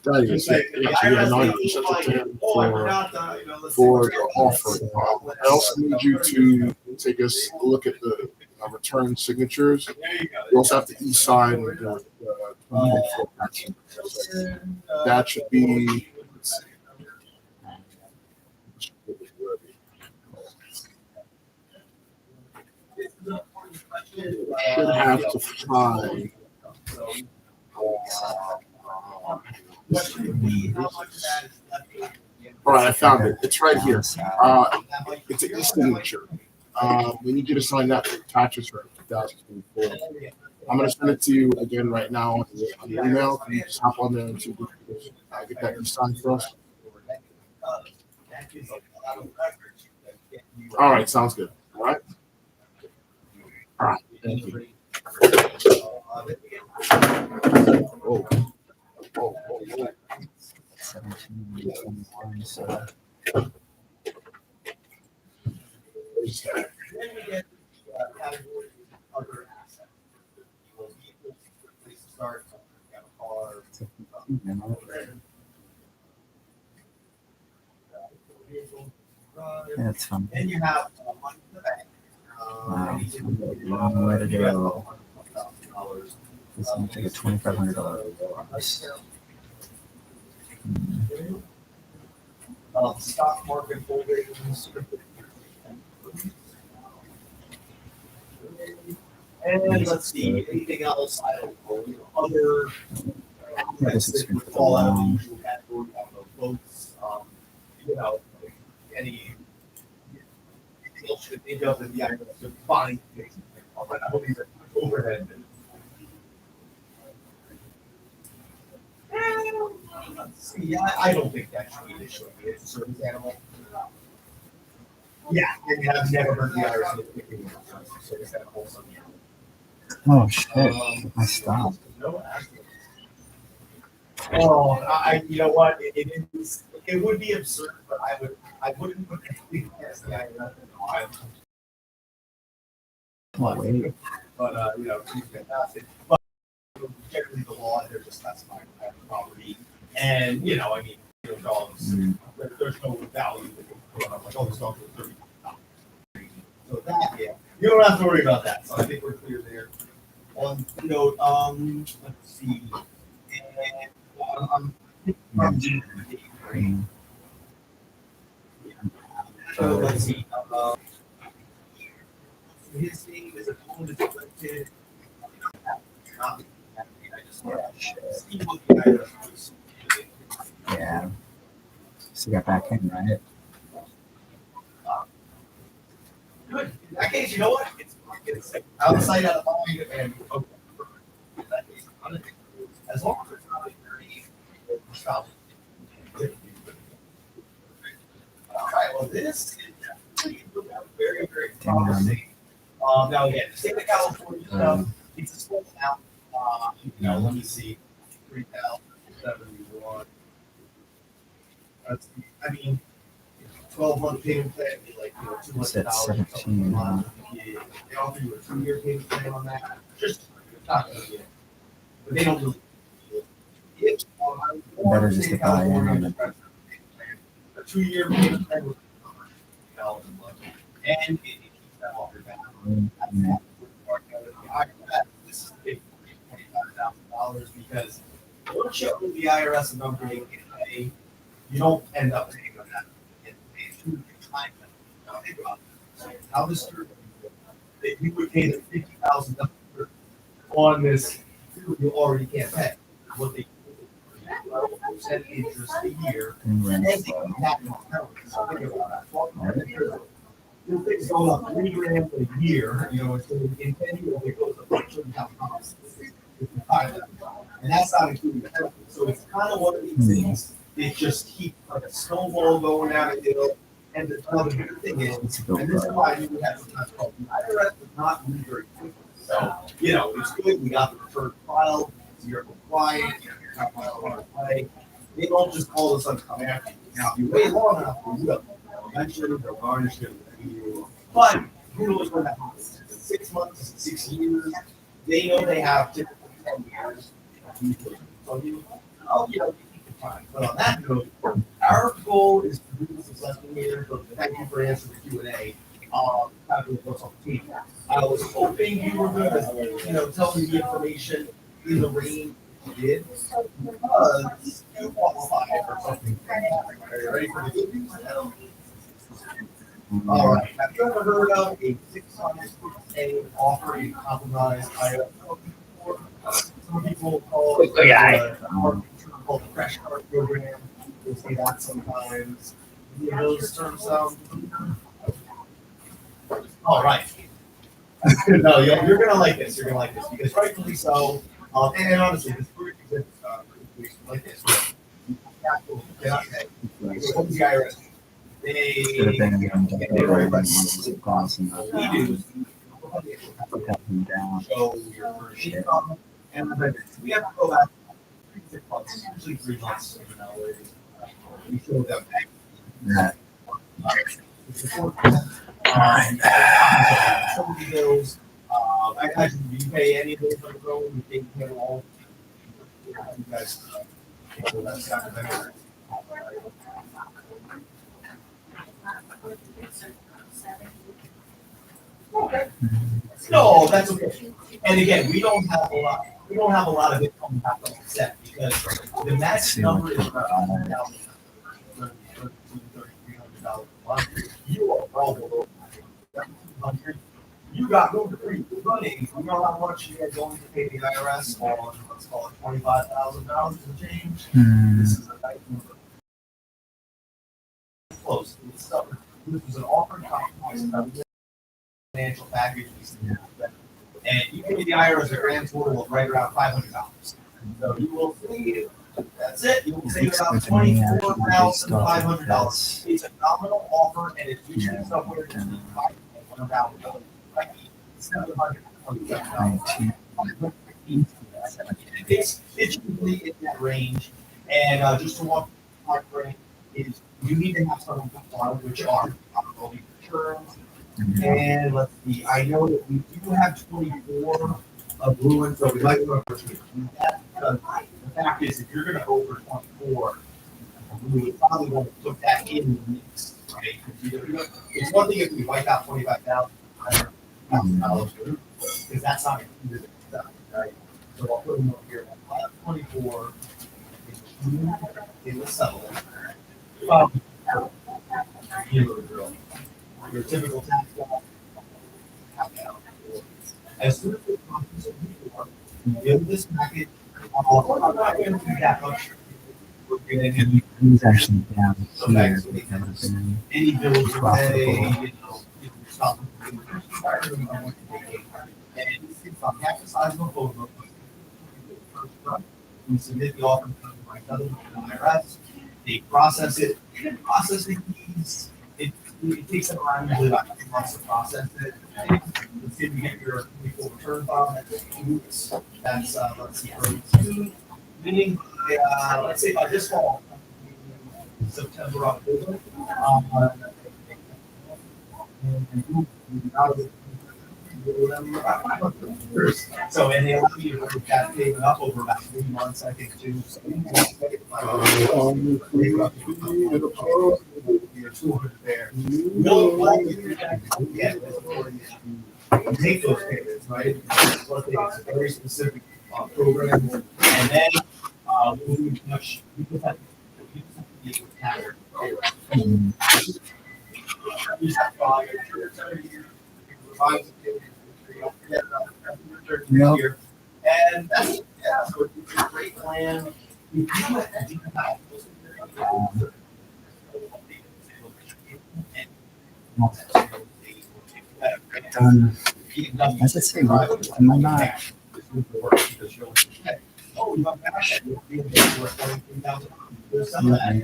That is it. Actually, yeah, no, you sent it to him for the offer. I also need you to take us a look at the return signatures. You also have to e-sign the 24 action. That should be. Should have to find. All right, I found it. It's right here. It's an e-signature. We need you to sign that for taxes for 2024. I'm going to send it to you again right now on your email. Can you just hop on there and see get that signed for us? All right, sounds good. All right. Thank you. Oh. 1721. So Then we get category other assets. Vehicles, place to start. We got a car. yeah, it's fun. Then you have money in the bank. Wow, long way to go. This is gonna take a $2,500 Stock market holdings. And let's see, anything else? I don't know. Other Yeah, this is that would for the fall out of the long. usual category. I don't know, boats. You know, any anything else you could think of that the IRS would find things. But I hope these are overhead. Let's see, I don't think that should be an issue. It's a service animal. Yeah, and I've never heard the IRS picking a service animal. So, Oh shit! I stopped. No accidents. Oh, you know what? It would be absurd, but I wouldn't put anything past the IRS. Oh wait. But you know, she's fantastic. But generally, the law they're just classifying private property, and you know, I mean, you know, dogs. There's no value that can put on like all these dogs are $30. So that, yeah, you don't have to worry about that. So I think we're clear there. On note, let's see. And let's see. His name is a phone is elected. Yeah. So got back in, right? Good. In that case, you know what? It's out of sight, out of mind, and okay. In that case, as long as it's not a very stop. All right. Well, this is definitely very, very promising. Now again, the state of California stuff, it's a small amount. You know, let me see, 3,071. I mean, 12-month payment plan would be like, you know, $200 a month. They offer you a 2-year payment plan on that. Just not gonna get. But they don't really. If Better just to buy in on it. a 2-year payment plan would be $100 a month, and it keeps that off your back. This is big, $25,000 because once you owe the IRS a number they can pay, you don't end up paying on that. And pay through your time. Now think about it. How this that you would pay the $50,000 on this you already can't pay. What they do, 12% interest a year, and they can have no penalty. So think about that. 12% interest. This thing's going up $3,000 a year, you know, it's in 10 years, it goes up like $2,000. And that's not including the penalty. So it's kind of one of these things, it just keeps like a snowball going down a hill. And the other big thing is, and this is why you would have sometimes called the IRS does not move very quickly. So, you know, it's good, we got the preferred file, you're compliant, you're not going to play. They don't just all of a sudden come after you. Now, if you wait long enough, they will. Eventually, they'll garnish it. But who knows what happens? 6 months, 6 years. They know they have typically 10 years. So you know, you keep the time. But on that note, our goal is to do this lesson here. So thank you for answering the Q&A. What's on the table. I was hoping you were going to, you know, tell me the information in the range you did. Because you qualify for something. Are you ready for the good news? All right. Have you ever heard of a 600-day offering compromise IRS? Some people call it called the crash card program. They say that sometimes. You know, those terms sound. All right. No, you're gonna like this. You're gonna like this because rightfully so. And honestly, this group exists like this. Capital cannot pay. What the IRS? They very much we do. Put that one down. show your first income, and then we have to go back 6 months, usually 3 months, you know, where we show them That. utility bills. I imagine you pay any of those on the road, you take care of all. You guys, all that stuff. No, that's okay. And again, we don't have a lot. We don't have a lot of it coming back on the set because the max number is about $300 a month. You are well below $100. You got no free money. You know how much you are going to pay the IRS on, let's call it $25,000 and change. This is a nice number. Close. This was an offer compromise financial package. And you pay the IRS a grand total of right around $500. So you will save, that's it, you will save about $24,500. It's a nominal offer and it's usually somewhere between $5,000 and $1,000. Like $727. It's usually in that range. And just to walk my brain is you need to have some compliance, which are all the returns. And let's see, I know that we do have 24 of Bruin, so we might want to do that. Because the fact is, if you're going to go for 24, we would probably want to put that in the mix, right? It's one thing if we wipe out $25,000, because that's not included in the stuff, right? So I'll put them over here. I'll have 24 in the settlement. Your typical tax law. As soon as it comes to give this package, I'm not going to do that much. We're going to He was actually down here so because any bills you pay, profitable. stop. And it's on half the size of a phone book. We submit the offer to the IRS. They process it. Processing fees. It takes them around usually about 2 months to process it. Let's see if you get your 24 return file. That's 2 weeks. That's let's see, meaning by, let's say by this fall, September, October. So, and they allow you to break that payment up over about 3 months, I think, too. So you're 200 there. No, yeah, take those payments, right? It's a very specific program, and then we'll do much. We just have to get with Tatter. Yep. And that's yeah, so it's a great plan. You As I say, am I not? Oh, you got that. You'll be able to work $23,000. There's some of that.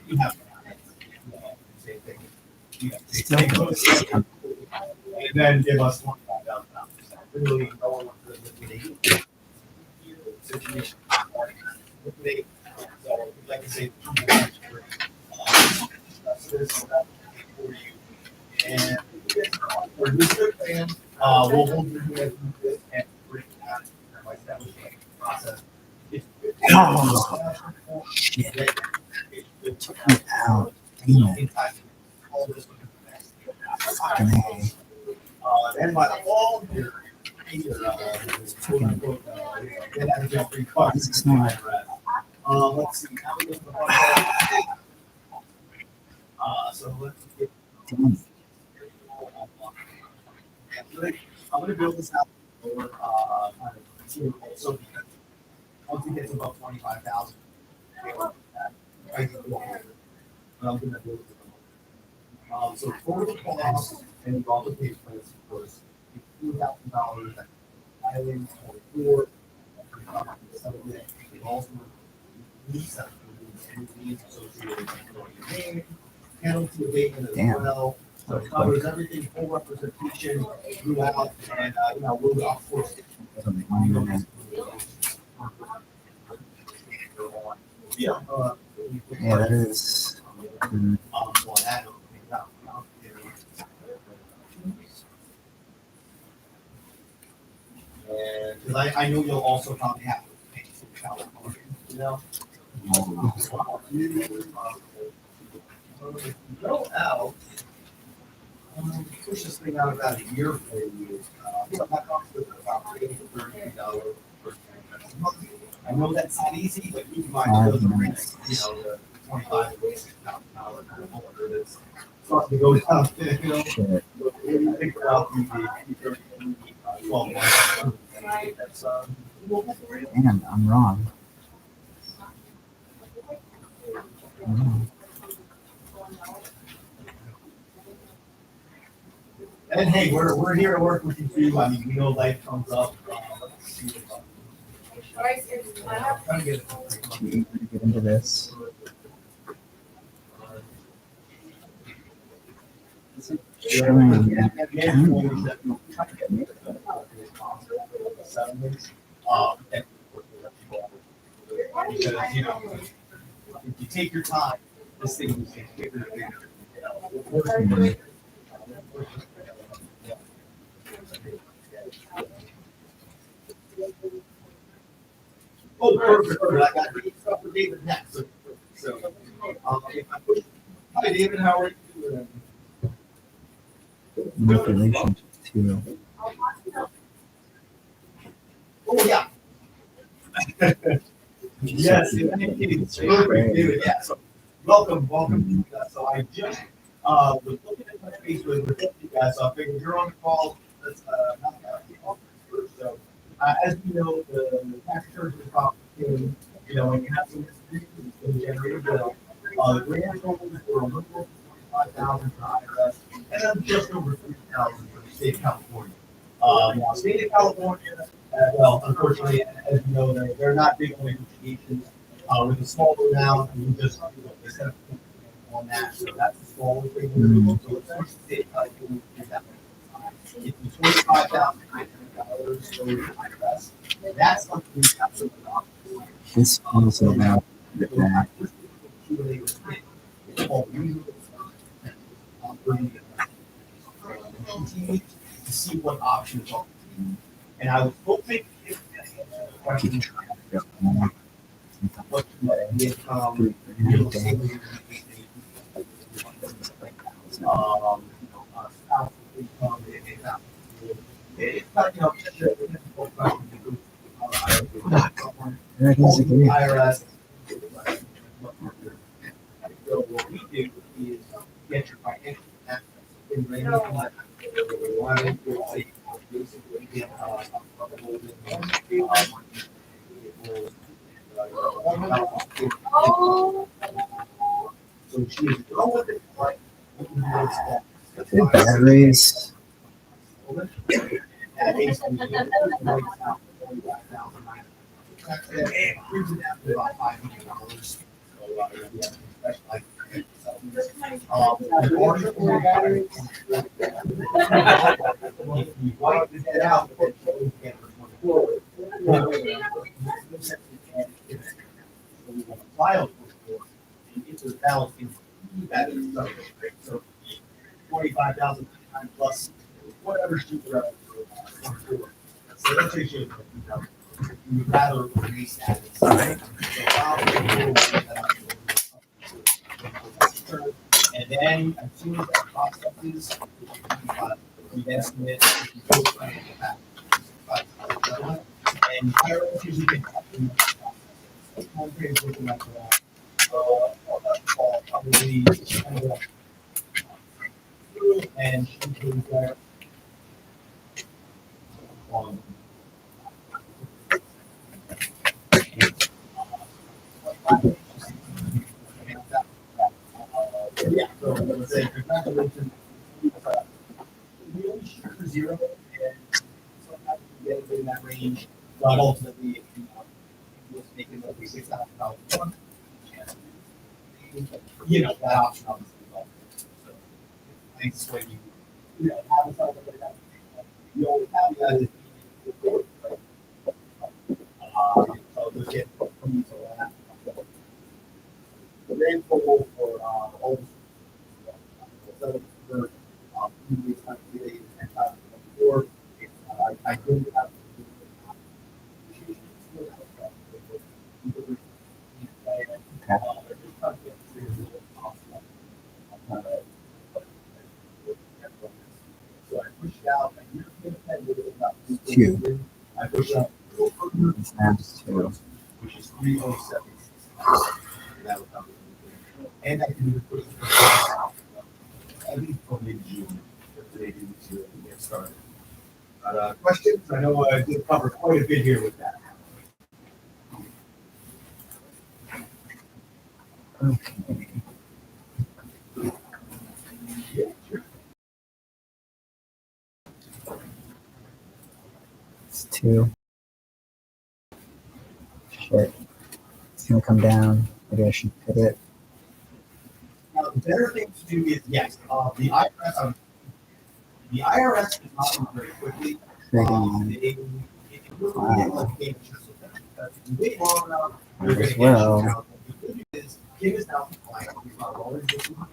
You have same thing. And then give us $25,000. Really, no one wants to liquidate situation. So, like I say, for you. And for this good plan, we'll hold your hand through this and bring that establishment process. Oh, shit. Took me out. Damn it. Fucking A. And by the fall, you're quote unquote, get out of jail free card. This is not. Let's see. Now we go to the so let's get. Damn it. I'm going to build this out for so once it gets above 25,000, I can go ahead. But I'm going to build it. So total cost and you also pay expense, of course, $2,000 at filing 24. We also need any fees associated with your name, penalty abatement as Damn. well. So it covers everything, full representation throughout, and, we'll, of course. Doesn't make money on Yeah. Yeah, that is. Well, that, and, because I know you'll also probably have to pay some California, Go out, push this thing out about a year for you. That costs about $33 per month. I know that's not easy, but you might go the risk, the $25,000 that's starting to go down, Shit. Maybe think about the 12 months. That's, Man, I'm wrong. I'm wrong. And hey, we're here to work with you too. I mean, we know life comes up. Let's see trying to get it. Too eager to get into this. Showing that Because, if you take your time, this thing is bigger and bigger. Oh, perfect. I got stuff for David next. So, if I push, hi David, how are you? manipulation too. Oh, yeah. Yes, it's perfect, David. Yeah, so welcome. So I just was looking at my face with you guys, so I figured you're on the call. Let's knock out the office first. So as we know, the tax returns are complicated, and you have some disputes, it's going to generate a bill. The grand total is for a little over 5,000 for IRS, and then just over 3,000 for the state of California. Now, state of California, well, unfortunately, as you know, they're not big on negotiations. With a smaller amount, we just, they set up on that, so that's the smaller thing. So let's push the state of California to do that. If you $25,900 for the IRS, that's something we have to adopt. This also about that. To see what options are. And I was hoping if question what income, real estate, spousal income, it's not, difficult question That is agree. IRS. So what we do is get your financial assets in regular life. Why don't you say, basically, get, so she is going with it, like, Good batteries. So 45,000 plus whatever she would. So let's say she would rather release that. And then as soon as that process is, we estimate and IRS usually can home page looking at that. Probably and she can there. Yeah, so let's say congratulations. We only shoot for 0, and sometimes we get it in that range, but ultimately, if you was making over $6,000 a month, that option obviously is all. So, banks when you know, have something like that. The only caveat is so look at that. The rainfall for all the previous time today and time before, I didn't have so I pushed out a European pen with about Two. I pushed out It's times 2. which is 307. That would come. And I can put it at least for mid-June, if they do to get started. But questions? I know I did cover quite a bit here with that. Okay. Yeah, sure. It's 2. Shit. It's gonna come down. Maybe I should hit it. Now, the better thing to do is, yes, the IRS is not move very quickly. It really like game just with that. Because if you wait long enough, you're going to get Well. shut down. The good news is, Kim is now compliant. He's not always looking for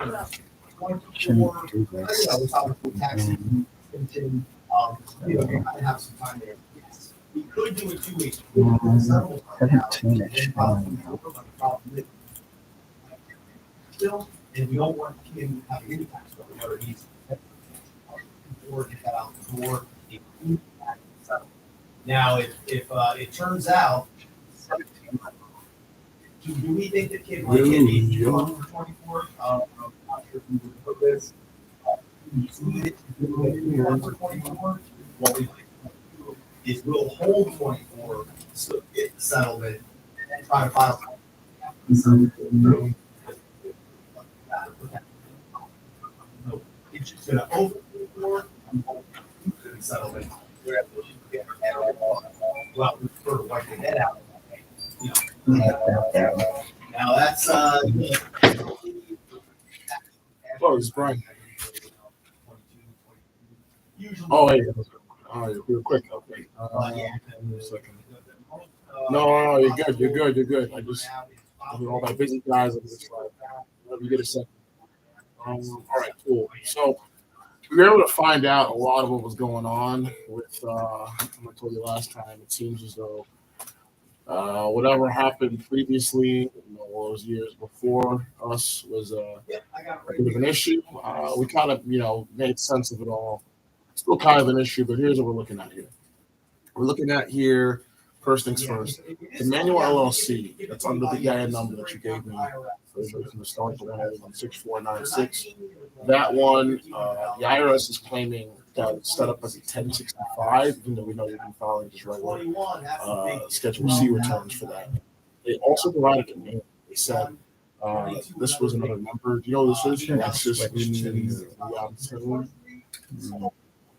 Shouldn't do you know, this. we saw the tax extension, you know, you're gonna have some time there. Yes. We could do it 2 weeks. 17-ish. I don't know. Still, and we don't want Kim to have any tax bill, whether he's or get that out the door. Now, if it turns out, do we think that Kim might get a for 24? I'm not sure if we would put this. For 24, what we might do is we'll hold 24, so get the settlement, and then try to file. It's just gonna open the door, settlement. Well, we sort of wipe the net out. You know. Now that's Oh, it's Brian. Usually. Oh, hey. Oh, you're quick. Okay. Yeah. One second. No, you're good. You're good. You're good. I just, all my busy guys, I'm just like, let me get a second. All right, cool. So we were able to find out a lot of what was going on with, I told you last time, it seems as though whatever happened previously, all those years before us was a bit of an issue. We kind of, made sense of it all. Still kind of an issue, but here's what we're looking at here. We're looking at here, first things first, the manual LLC that's under the EIN number that you gave me. From the start to 1816496. That one, the IRS is claiming that it's set up as a 1065, even though we know you've been filing just regular Schedule C returns for that. They also provided a name. They said this was another number. Do you know what this is? That's just in the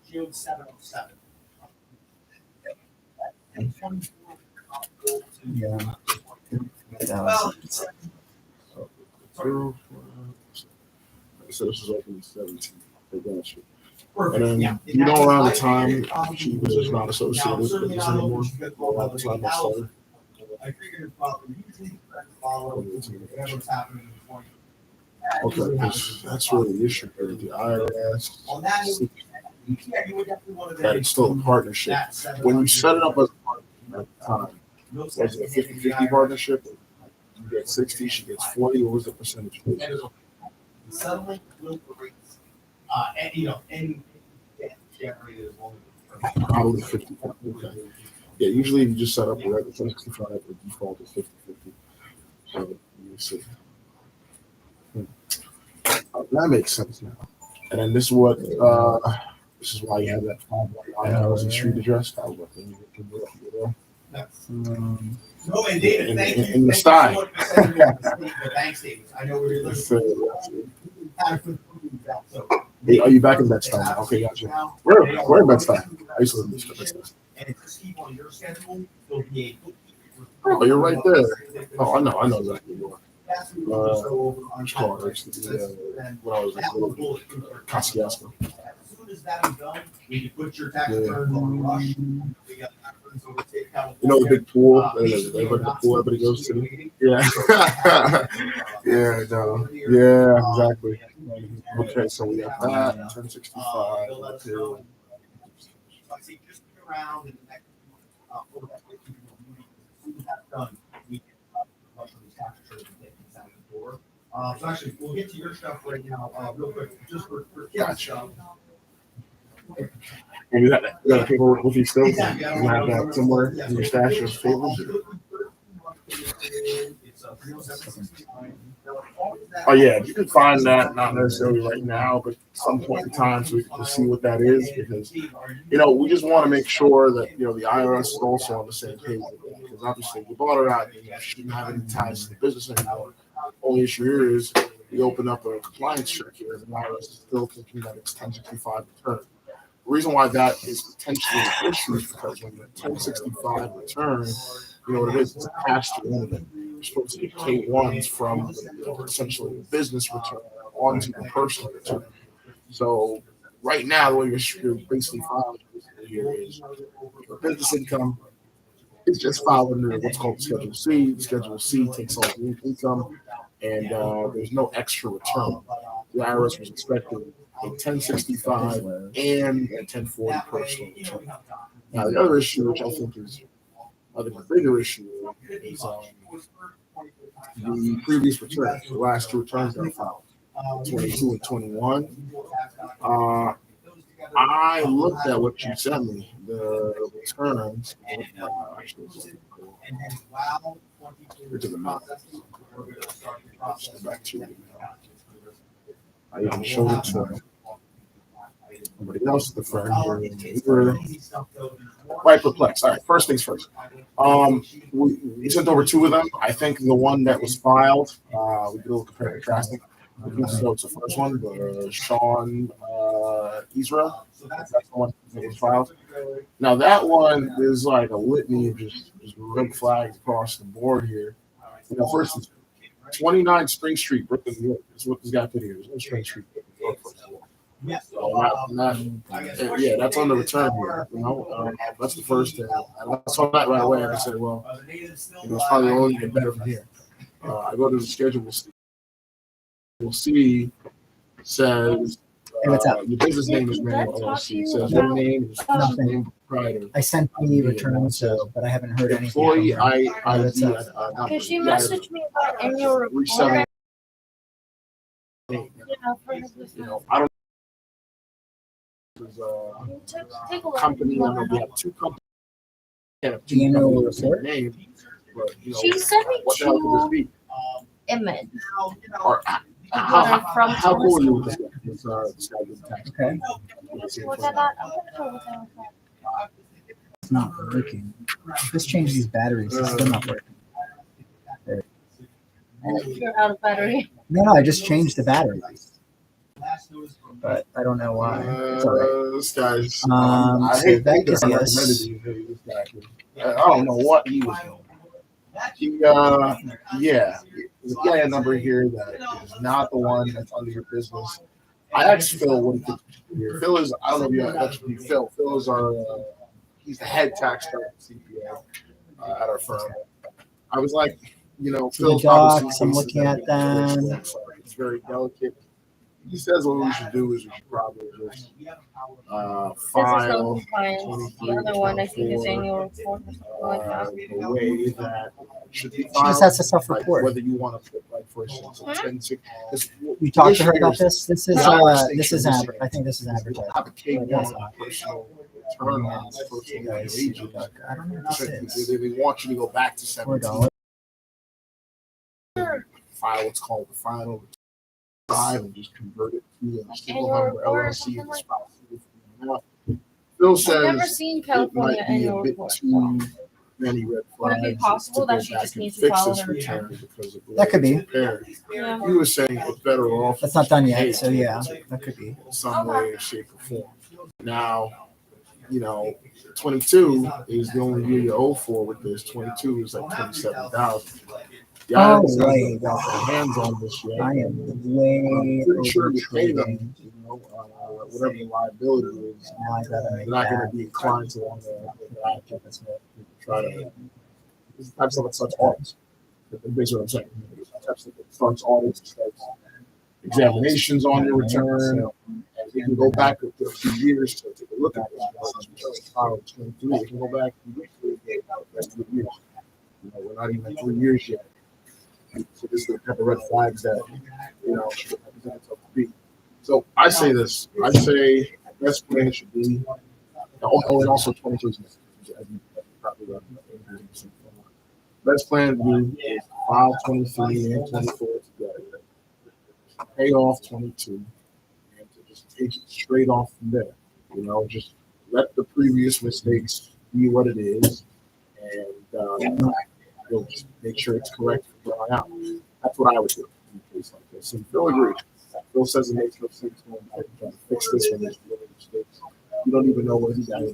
June 707. Yeah. Well, so this is open 17. They got you. perfect. And then Yeah. around the time she was just not associated with this anymore. Around the time I started. I figured usually follow whatever's happening in 20. Okay, because that's really the issue here. The IRS. On that, yeah, you would definitely want to. That it's still a partnership. When you set it up as a partnership at the time, was it a 50-50 partnership? You get 60, she gets 40. What was the percentage? The settlement will rates, and generated as long as. Probably 50. Okay. Yeah, usually if you just set up a regular 65, the default is 50-50. So let me see. That makes sense now. And then this is what this is why you have that 519 Housing Street address. That was what you can No, and David, thank you. In the Thank style. you so much for sending me the bank statements. I know we're looking. Hey, are you back in Bed-Stuy? Okay, gotcha. Where in Bed-Stuy? I used to live in Bed-Stuy. And if just keep on your schedule, there'll be a. Oh, you're right there. Oh, I know exactly where you are. when I was a little Kosciuszko. As soon as that is done, we can put your tax returns on rush. We got reference over State of California. You know the big pool, the pool everybody goes to. Yeah, yeah, no, yeah, exactly. Okay, so we got that 1065. I see just be around in the next over that 15 meeting. As soon as that's done, we can rush these tax returns and get these out the door. So actually, we'll get to your stuff right now, real quick, just for kids stuff. And you got a paperwork with you still? You have that somewhere in your stash of favorites? Oh yeah, you can find that, not necessarily right now, but some point in time so we can see what that is, because we just want to make sure that the IRS is also on the same page with that, because obviously you bought it out, shouldn't have any ties to the business anymore. Only issue here is we open up a compliance check here, and the IRS is still thinking that it's 1065 return. The reason why that is potentially an issue is because when the 1065 return, you know what it is, it's a pass-through. You're supposed to get K1s from essentially the business return onto the personal return. So right now, the way you're basically filing here is your business income is just filed under what's called Schedule C. The Schedule C takes all the income, and there's no extra return. The IRS was expecting a 1065 and a 1040 personal return. Now, the other issue, which I think is the bigger issue, is the previous returns. The last two returns that I filed, 22 and 21. I looked at what you sent me, the returns. Here to the mouth. Back to you. I even showed it to somebody else at the firm. We were quite perplexed. All right, first things first. We sent over two of them. I think the one that was filed, we did a little compare and contrasting. So it's the first one, the Sean Israel. That's the one that was filed. Now that one is like a litany of just red flags across the board here. First, 29 Spring Street, Brooklyn, New York. That's what this guy put here. There's no Spring Street, Brooklyn, New York, first of all. Yeah, that's on the return here. That's the first thing. I saw that right away, and I said, well, it's probably only get better from here. I go to the schedule. We'll see. Says your business name is Manuel LLC. It says your name is name proprietor. I sent the returns, but I haven't heard anything. Employee ID. Okay, she messaged me about annual report. I don't. Take a look. Company. We have two companies. Do you know the report? Name, but, She sent me what the hell could this be? image. Or how cool are you with this? Okay. Look at that. It's not working. Just change these batteries. It's still not working. You're out of battery. No, I just changed the batteries. But I don't know why. It's all right. This guy's. I hate that because I don't know what he was doing. There's a guy number here that is not the one that's under your business. I asked Phil what he could here. Phil is, I don't know if you actually Phil. Phil is our, he's the head tax CPA at our firm. I was like, Phil's docs, I'm looking at them. It's very delicate. He says what we should do is we should probably just file the other one, I think, is annual report or something like that. the way that should be She filed. just has to self-report. Whether you want to put, like, for instance, You talked to her about this? This is I think this is advertised. have a K1 personal return on this personal agent. I don't know what this is. They want you to go back to $4. file what's called the final return and just convert it to a single Annual member report or LLC. something like Phil I've says never seen it California might be a annual bit report. too many red Would it be flags possible to that go she back just and needs to fix follow this the return return? because of the way That could be. it's prepared. Yeah. He was saying it's better off. That's not done yet, so yeah, that could be. In some way, shape, or form. Now, 22 is the only year you owe for with this. 22 is like 27,000. The Oh, IRS right, hasn't got their hands on this yet. I am I'm way pretty sure over if you pay them, trading. you know, whatever the liability is, Now I gotta they're make not going to that. be inclined to want to try to. This type of stuff that starts audits. That's basically what I'm saying. This type of stuff that starts audits, starts examinations on your return, and you can go back a few years to take a look at this. Return filed 23. You can go back that's 3 years. You know, we're not even at 3 years yet. So this is the type of red flags that should represent itself to be. So I say this. I say best plan should be. Oh, and also 22 is as you probably read. Best plan to do is file 23 and 24 together. Pay off 22 and to just take it straight off from there. You know, just let the previous mistakes be what it is, and you'll just make sure it's correct from here on out. That's what I would do in a case like this. And Phil agrees. Phil says it makes no sense going back and trying to fix this when there's really mistakes. You don't even know where these guys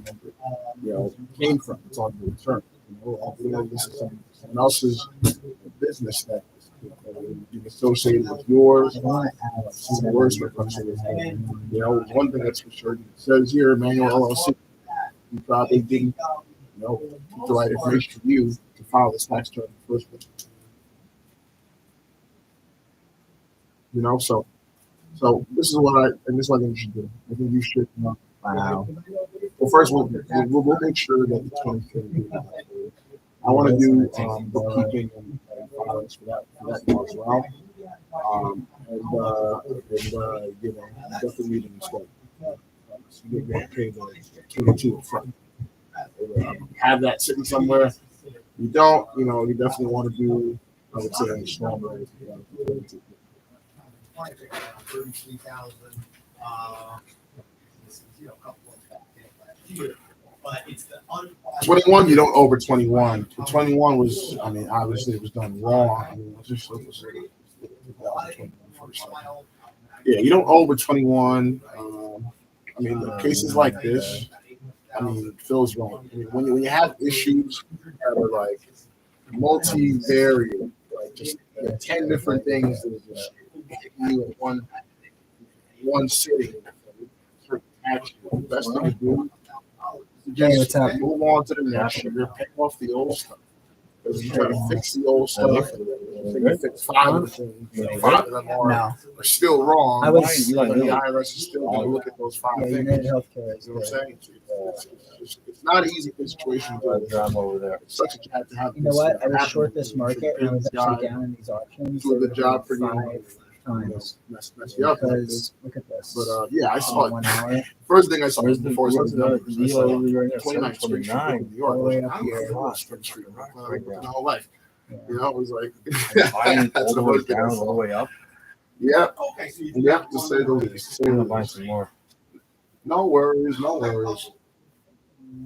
came from. It's on your return. You know, this is someone else's business that is associated with yours. Some of the worst one thing that's for sure. It says here, Manual LLC. You probably didn't, keep the right information for you to file this tax return in the first place. So this is what this is what I think you should do. I think you should. Wow. Well, first we'll make sure that the 23. I want to do bookkeeping and filings for that as well. Definitely reading as well. So you get paid the 22 up front. Have that sitting somewhere. If you don't, you definitely want to do, I would say, a strong rate. 33,000. A couple of last year, but it's the 21. You don't over 21. 21 was, obviously it was done wrong. Yeah, you don't over 21. Cases like this. Phil's wrong. When you have issues that are like multivariate, like just 10 different things that are just hitting you in one sitting. The best thing to do is just move on to the next year, pay off the old stuff. Because you try to fix the old stuff, and you fix 5 of the things, 5 of them are still wrong. The IRS is still going to look at those 5 things. You know what I'm saying? It's not an easy situation to do. Over there. It's such a job to have. You know what? I was short this market, and I was actually down in these options. Do a good job for you. Times. Mess you up. Because look at this. But I saw it. 1 hour. First thing I saw before I started the the 29th Spring Street, New York. All the way up here. Spring Street, my whole life. It was like Buying that's all the the way first thing I down, saw. all the way up. Yeah, Okay, so yeah, to say the least. I'm gonna buy some more. No worries, no worries.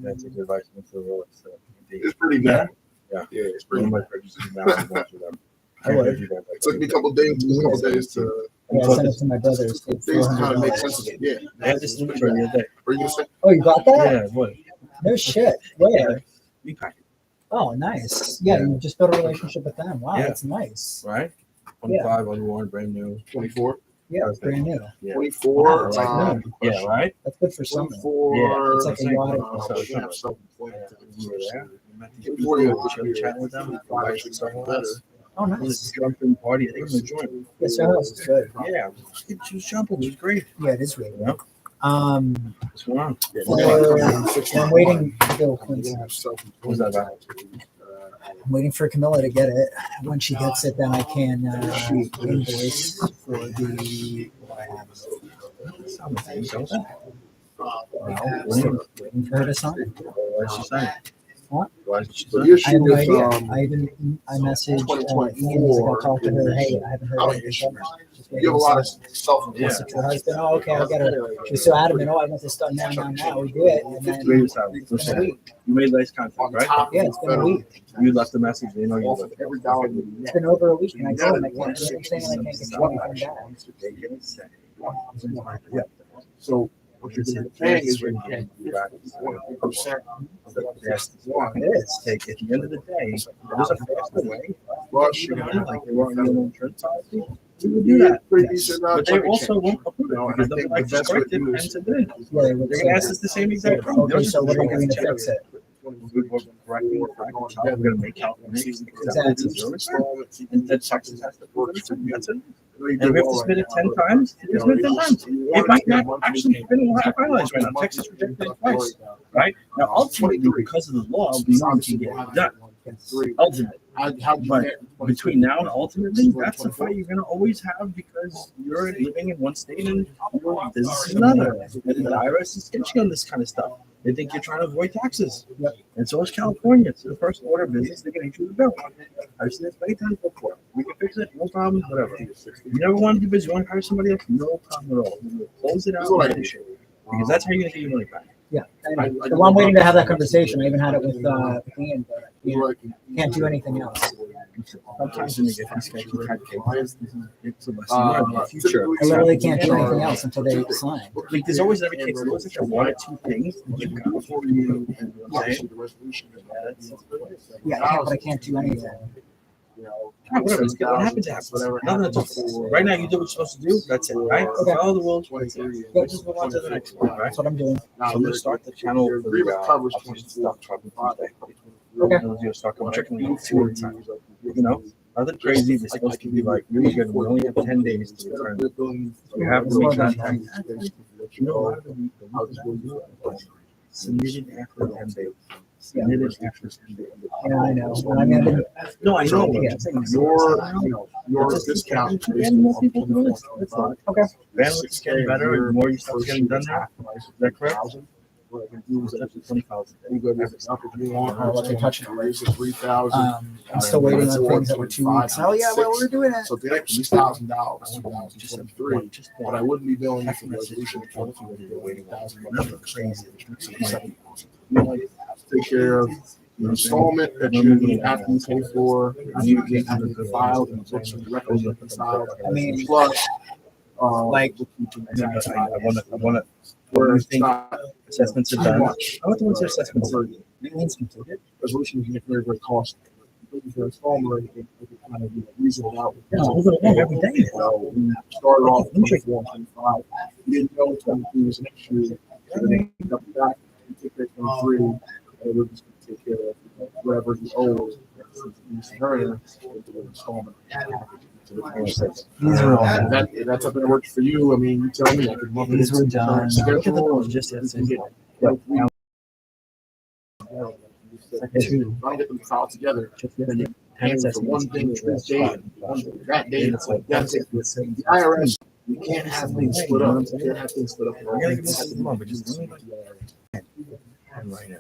That's a good vitamin for the road. So It's pretty good. Yeah. Yeah, it's one pretty of my good. purchases now. I'm going through them. I would. It took me a couple days to Yeah, I sent it to my brother. It's things to kind of make sense of $400. it. Yeah. I had this inventory the other day. What are you gonna say? Oh, you got that? Yeah, what? No shit. Where? You pack it, Oh, nice. Yeah, you just built a relationship with them. Wow, Yeah. that's nice. right? 25, unworn, brand new. 24. Yeah, it's brand new. Yeah. 24. Wow, Yeah, right? That's good for summer. 24. It's like a yacht. We have self-employment We were there. We met these 24 people, chat with them. Why Actually, should something better? else. Oh, It was nice. a jumping party. I think it was a joint. Yes, your house is good. Yeah, she was jumping. It was great. Yeah, it is really Yeah. good. What's going on? I'm waiting for Bill Quincy. Who's that about? I'm waiting for Camilla to get it. When she gets it, then I can invoice for the. Waiting for her to sign. Why did she sign it? What? Why did she So sign the it? I have issue no with idea. I messaged Ian to talk to her. Hey, I haven't heard anything from her. Just you have a lot of waiting to self-employment. send it to her husband. Oh, okay, I'll get her. She was so adamant. Oh, I want this done now. We do it, and then Wait a second. it's been a week. You made nice contact, On right? top Yeah, of it's been a week. You left a message. They know you off left of every dollar you It's net. been over a week, and I told him I can't do anything, and I can't get anything back. So what you're going to pay is you're paying 1%. It is. Take at the end of the day, there's a faster way. rush. You're gonna have like they want your insurance policy. We would do that. Pretty decent, But they chunk of also change. won't approve You know, it and I because they'll be think like, the just best way correct to it do and is it's a good. Yeah, they would They're say gonna ask that. us the same exact thing. Okay, so what are we doing to fix it? We're gonna make California and then Texas has to prove it. That's it. And we have to submit it 10 times. We submit it 10 times. It might not actually been finalized right now. Texas rejected it twice, right? Now, ultimately, because of the law, we know we can get it done. Ultimately. But between now and ultimately, that's a fight you're going to always have because you're living in one state and your business is another. And the IRS is sketchy on this kind of stuff. They think you're trying to avoid taxes. And so is California. It's the first order of business. They're going to issue the bill. I've seen this many times before. We can fix it. No problem. Whatever. You never want to do business. You want to hire somebody else? No problem at all. Close it out and finish it. Because that's how you're going to get your money back. Yeah, so I'm waiting to have that conversation. I even had it with Ian, but can't do anything else. Sometimes when you get these sketchy type cases, it's a lesson learned in the future. I literally can't do anything else until they sign. Like there's always every case, there's always like one or two things that you got for you. Yeah, but I can't do anything. Whatever, it's good. What happens happens. Nothing to talk. Right now, you do what you're supposed to do. That's it, right? Okay. Follow the rules. That's it. Go just move on to the next one, right? That's what I'm doing. So I'm gonna start the channel for the covers stuff. Okay. We're gonna start going checking them 2 at a time. You know, nothing crazy. They're supposed to be like really good. We only have 10 days to return. We have to make contact. You know, a lot of the submitted after 10 days. Submitted after 10 days. Yeah, I know. I mean, No, I know. Yeah. I'm saying your discount. more people do this. It's not. Okay. Bandwidth's getting better. The more you stuff's getting done now. Is that correct? What I can do is actually 20,000. You go to the upper you want. I'll let you touch it. Raise it 3,000. I'm still waiting on things that were 2 weeks. Oh yeah, well we're doing it. So the extra $6,000, 2023. But I wouldn't be billing you for resolution until you're waiting $1,000. Take care of the installment that you have to pay for. You get the file and books and records reconciled. I mean, Plus, like, I want to. where You think assessments are done? much. I want the ones that assessments are. maintenance completed. Resolution can get very, very costly. For installment or anything, it can kind of reason out. Yeah, we're gonna every day. We started off with 24, 25. We didn't know 23 was an issue. So then we got back, we take that 23, and we're just going to take care of whatever the old her into the installment. These are all And done. that's something that works for you. I mean, you tell me. I can lump it These into were the current done. Look at the schedule. numbers just yesterday. If I don't get them filed together, then you're paying for one thing Tuesday, that day, it's like, that's it. The IRS, you can't have things split up. You can't have things split up. We're gonna give this one, but just right now.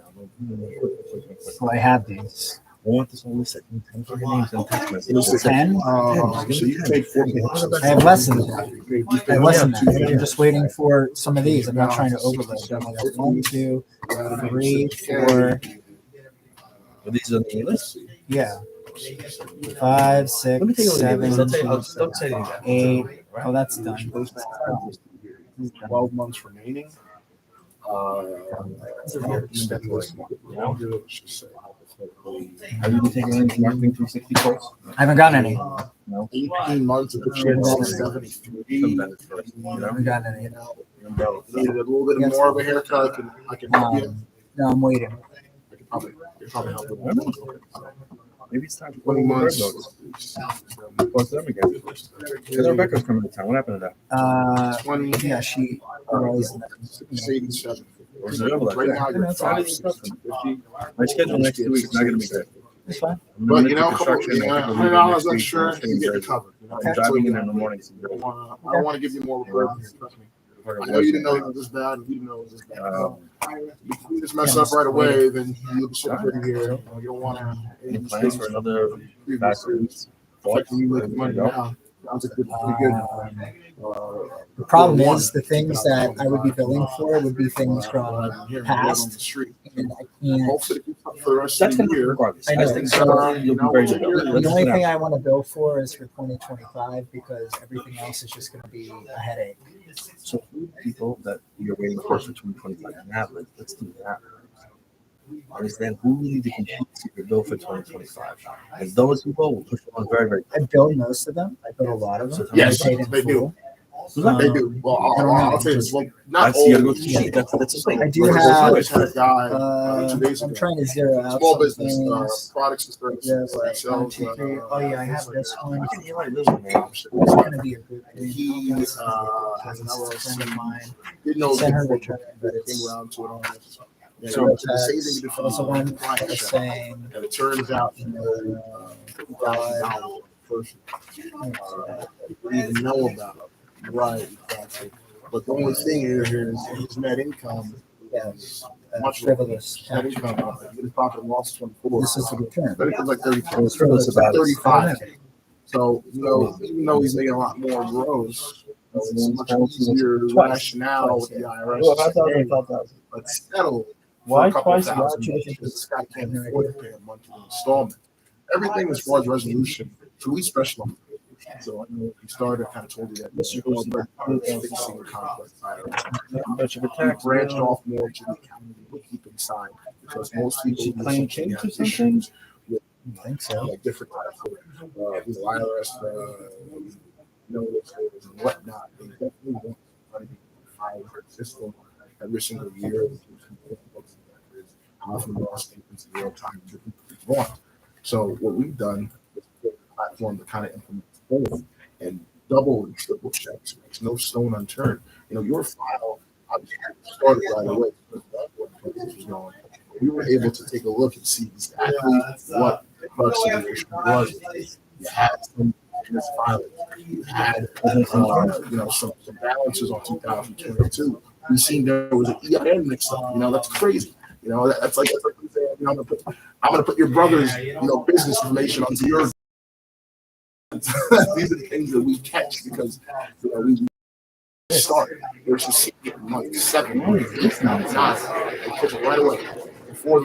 So I have these. I want this all listed. 10 fucking names and text messages. 10. So you paid 4 months. I have less than that. I have less than that. I'm just waiting for some of these. I'm not trying to overload them. I got 1, 2, 3, 4. These are the list. Yeah. 5, 6, Let me take a look at this. 7, Don't say anything. 8. Oh, that's done. 12 months remaining. Have you been taking any marketing 360 course? I haven't gotten any. No. 18 months of the shit, 73. Some benefits first. You I know? haven't gotten any. Needed a little bit more of a haircut. I can help you. No, I'm waiting. I can probably help you. Maybe it's time to 20 months. Post them again. Because Rebecca's coming to town. What happened to that? 20. Yeah, she was. 687. Or is it over Right like now, that? you're 550. My schedule next 2 weeks is not going to be good. It's fine. I'm But gonna you know, do $100 construction, I think we'll do it next extra, week, and you get it's it covered. You know, I'm driving in the morning. I don't want to give you more of a burden here, trust me. I know you didn't know it was this bad, and we didn't know it was this bad. If you just mess up right away, then you'll be sitting pretty here. You don't want to. Any plans for another back weeks? Expecting you making money now. Sounds like pretty good. The problem is the things that I would be billing for would be things from past, on the street. and I can't. Hopefully, for the rest That's of the going to be year. regardless. I know. I think so. You'll be very good. The only thing I want to bill for is for 2025 because everything else is just going to be a headache. So, who are the people that you're waiting for 2025 now, let's do that. understand who we need to complete secret bill for 2025. And those people will push on very, very I build most of them. I build a lot of them. Yes, I paid in they do. full. They do. Well, I don't know. I'll tell you this. Well, not That's, you gotta go always. to the sheet. That's the thing. I do Like, have, I just had a guy 2 days I'm ago. trying to zero out Small some business, things. products and services. Yeah, like sells, 1, 2, 3. Oh yeah, I have this one. You can hear my little man. It's gonna be a good thing. He Has has an a friend of LLC. mine. Didn't know Sent her before, return, but but it came it's around to it all. Yeah, so it's the same thing you do for also one the that client was check. saying And it turns out, $2,000 person didn't even know about it. Right, exactly. But the only thing is his net income is much frivolous. net income. His profit and loss is 24. This is the return. Net income's like 34. What's frivolous It's like about it? 35. So, even though he's making a lot more gross, it's much easier rationale with the IRS to say, hey, let's settle for a couple thousand. This guy can't afford to pay a monthly installment. Everything as far as resolution, so we specialize. So I know if you started, I kind of told you that this year was fixing complex IRS. We branched off more to the accounting and bookkeeping side because most people Playing change or something? issues with I think so. like different types of IRS notices and whatnot. They definitely want to file her system every single year. Often lost statements in real time, different things want. So what we've done is build a platform to kind of implement both and double and triple checks. Makes no stone unturned. Your file obviously started right away because that's what this was going. We were able to take a look and see exactly what the crux of the issue was. You had some misfiling. You had some balances on 2022. We seen there was an EIN mix up. That's crazy. That's like saying, I'm gonna put your brother's business information onto your. These are the things that we catch because we start versus like 7, 8, 9. They catch it right away before